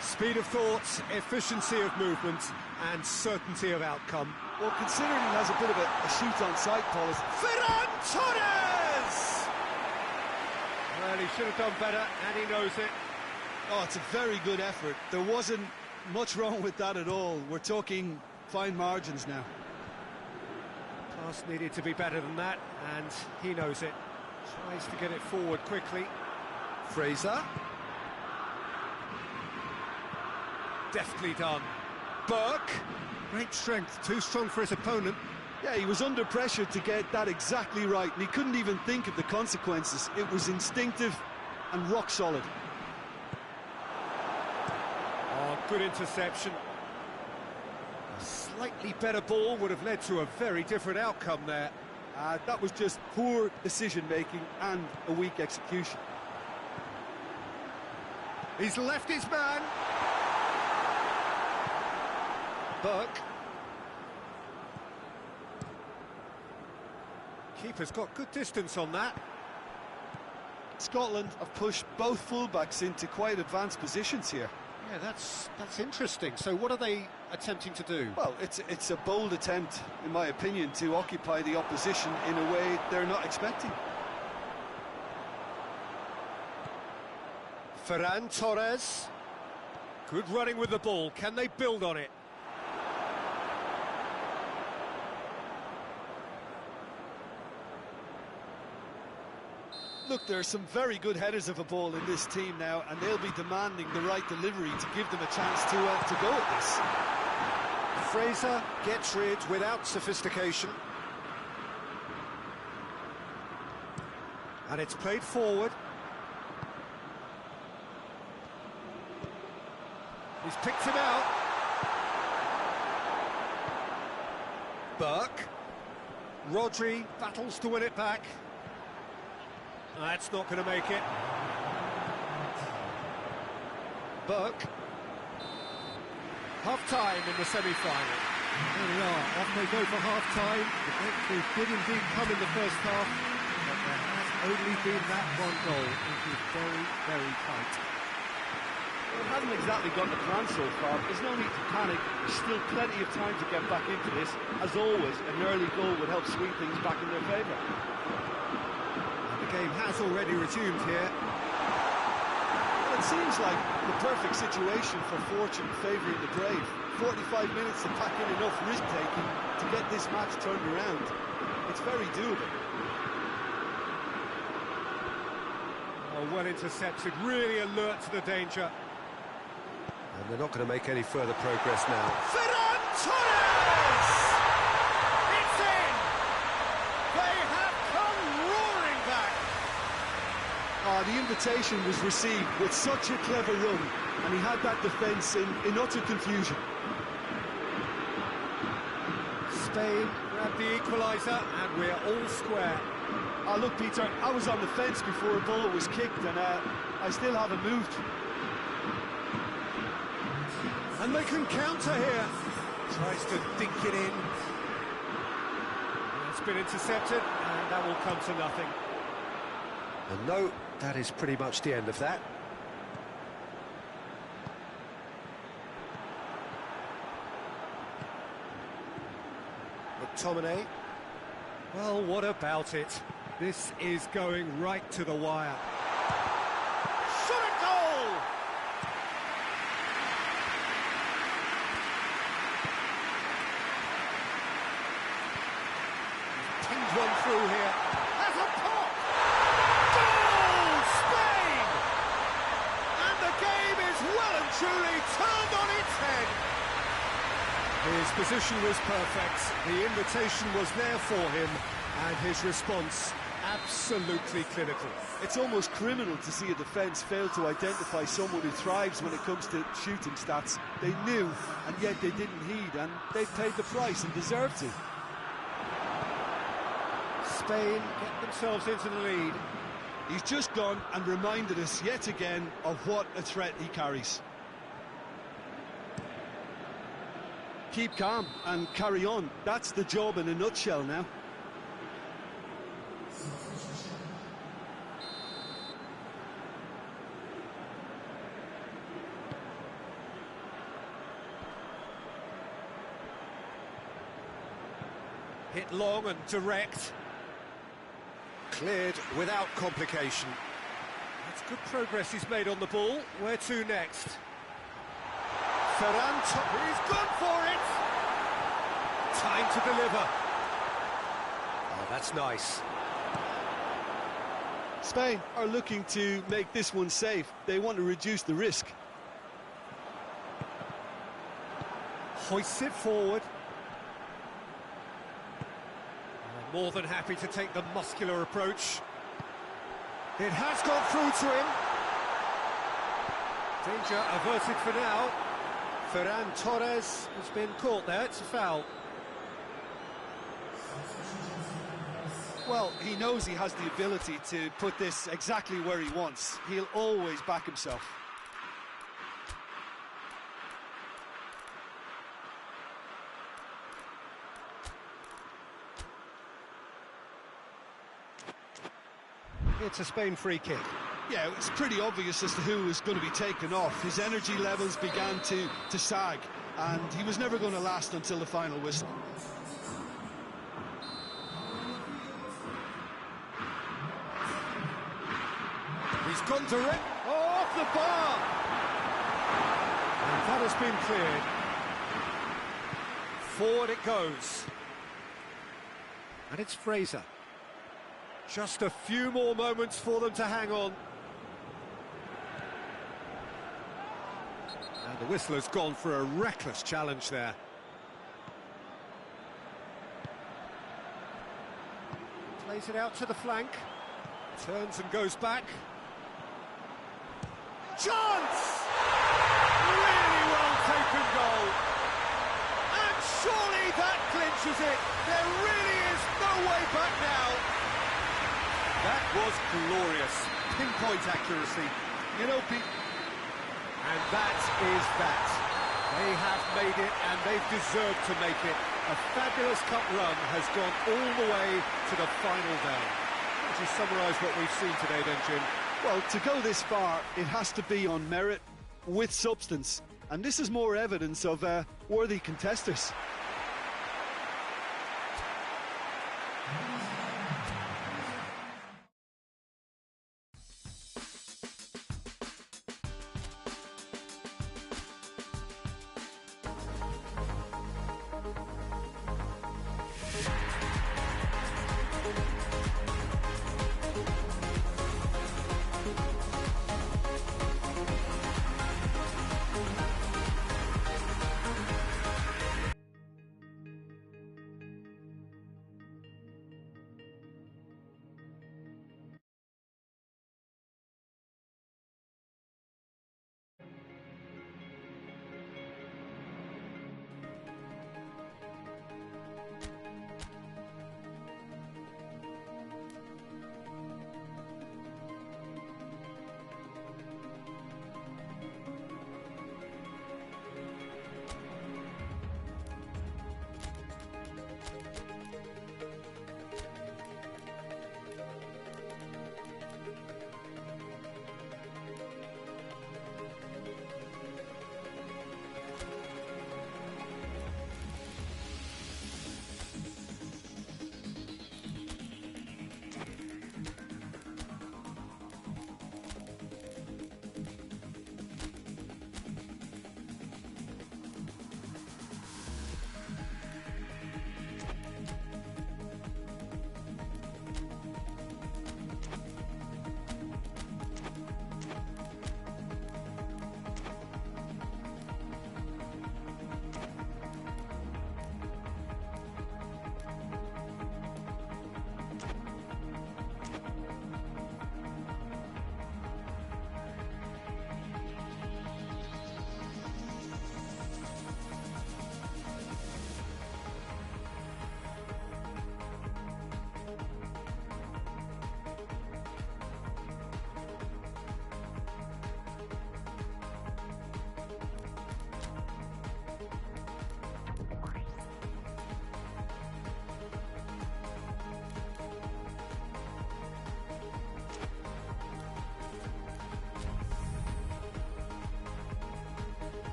Speed of thought, efficiency of movement, and certainty of outcome. Well, considering he has a bit of a shoot-on-sight policy... Ferran Torres! Well, he should have done better, and he knows it. Oh, it's a very good effort. There wasn't much wrong with that at all. We're talking fine margins now. Pass needed to be better than that, and he knows it. Tries to get it forward quickly. Fraser. Deftly done. Burke. Great strength, too strong for his opponent. Yeah, he was under pressure to get that exactly right, and he couldn't even think of the consequences. It was instinctive and rock solid. Oh, good interception. A slightly better ball would have led to a very different outcome there. That was just poor decision-making and a weak execution. He's left his man. Burke. Keeper's got good distance on that. Scotland have pushed both fullbacks into quite advanced positions here. Yeah, that's interesting. So what are they attempting to do? Well, it's a bold attempt, in my opinion, to occupy the opposition in a way they're not expecting. Ferran Torres. Good running with the ball. Can they build on it? Look, there are some very good headers of a ball in this team now, and they'll be demanding the right delivery to give them a chance to go at this. Fraser gets rid without sophistication. And it's played forward. He's picked him out. Burke. Rodri battles to win it back. That's not going to make it. Burke. Half-time in the semi-final. There we are, off they go for half-time. The breakthrough did indeed come in the first half, but there has only been that one goal. It was very, very tight. Well, it hasn't exactly got the plan so far. There's no need to panic. There's still plenty of time to get back into this. As always, an early goal would help swing things back in their favour. The game has already resumed here. Well, it seems like the perfect situation for fortune favouring the brave. 45 minutes to pack in enough risk-taking to get this match turned around. It's very doable. Oh, well intercepted, really alert to the danger. And they're not going to make any further progress now. Ferran Torres! It's in! They have come roaring back! The invitation was received with such a clever run, and he had that defence in utter confusion. Spain grabbed the equaliser, and we're all square. Look, Peter, I was on the fence before a ball was kicked, and I still haven't moved. And they can counter here. Tries to dink it in. It's been intercepted, and that will come to nothing. And no, that is pretty much the end of that. McTominay. Well, what about it? This is going right to the wire. Shot a goal! Pinged one through here. That's a pop! Goal! Spain! And the game is well and truly turned on its head. His position was perfect. The invitation was there for him, and his response absolutely clinical. It's almost criminal to see a defence fail to identify someone who thrives when it comes to shooting stats. They knew, and yet they didn't heed, and they paid the price and deserved to. Spain get themselves into the lead. He's just gone and reminded us yet again of what a threat he carries. Keep calm and carry on. That's the job in a nutshell now. Hit long and direct. Cleared without complication. That's good progress he's made on the ball. Where to next? Ferran, he's gone for it! Time to deliver. Oh, that's nice. Spain are looking to make this one safe. They want to reduce the risk. Hoists it forward. More than happy to take the muscular approach. It has gone through to him. Danger averted for now. Ferran Torres has been caught there, it's a foul. Well, he knows he has the ability to put this exactly where he wants. He'll always back himself. It's a Spain free kick. Yeah, it's pretty obvious as to who was going to be taken off. His energy levels began to sag, and he was never going to last until the final whistle. He's gone direct. Oh, off the bar! And that has been cleared. Forward it goes. And it's Fraser. Just a few more moments for them to hang on. And the whistler's gone for a reckless challenge there. Plays it out to the flank. Turns and goes back. Chance! Really well taken goal. And surely that clinches it. There really is no way back now. That was glorious. Pinpoint accuracy. You know, Pete. And that is that. They have made it, and they've deserved to make it. A fabulous cup run has gone all the way to the final day. How would you summarise what we've seen today then, Jim? Well, to go this far, it has to be on merit with substance. And this is more evidence of worthy contesters.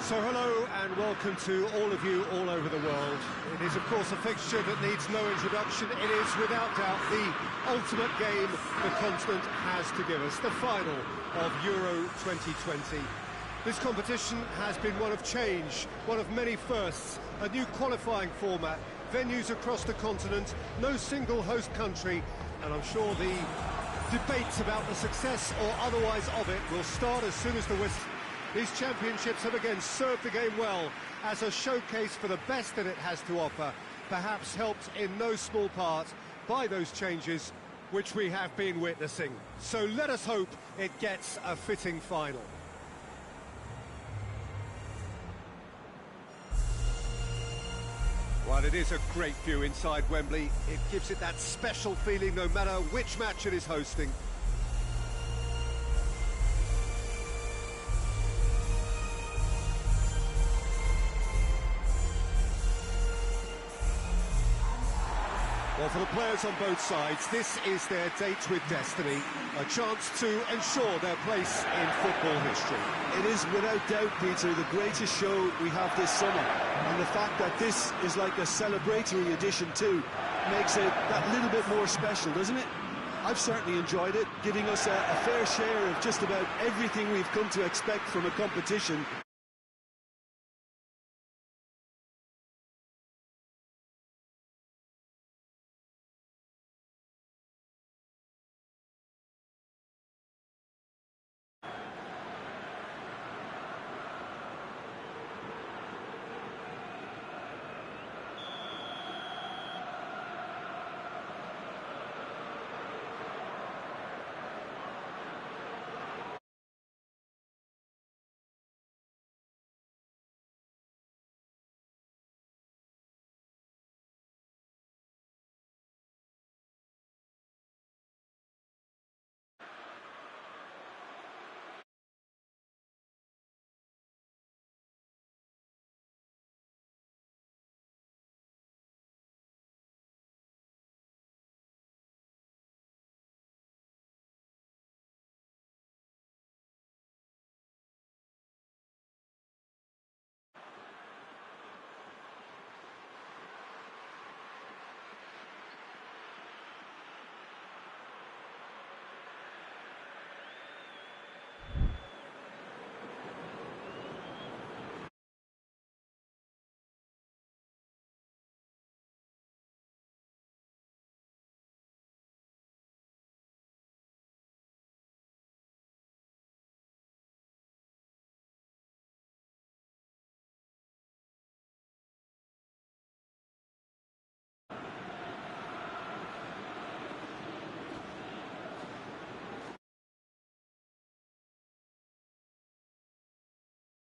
So hello and welcome to all of you all over the world. It is of course a fixture that needs no introduction. It is without doubt the ultimate game the continent has to give us, the final of Euro 2020. This competition has been one of change, one of many firsts, a new qualifying format, venues across the continent, no single host country, and I'm sure the debates about the success or otherwise of it will start as soon as the whistle. These championships have again served the game well as a showcase for the best that it has to offer, perhaps helped in no small part by those changes which we have been witnessing. So let us hope it gets a fitting final. While it is a great view inside Wembley, it gives it that special feeling no matter which match it is hosting. Well, for the players on both sides, this is their date with destiny, a chance to ensure their place in football history. It is without doubt, Peter, the greatest show we have this summer. And the fact that this is like a celebratory edition too makes it that little bit more special, doesn't it? I've certainly enjoyed it, giving us a fair share of just about everything we've come to expect from a competition.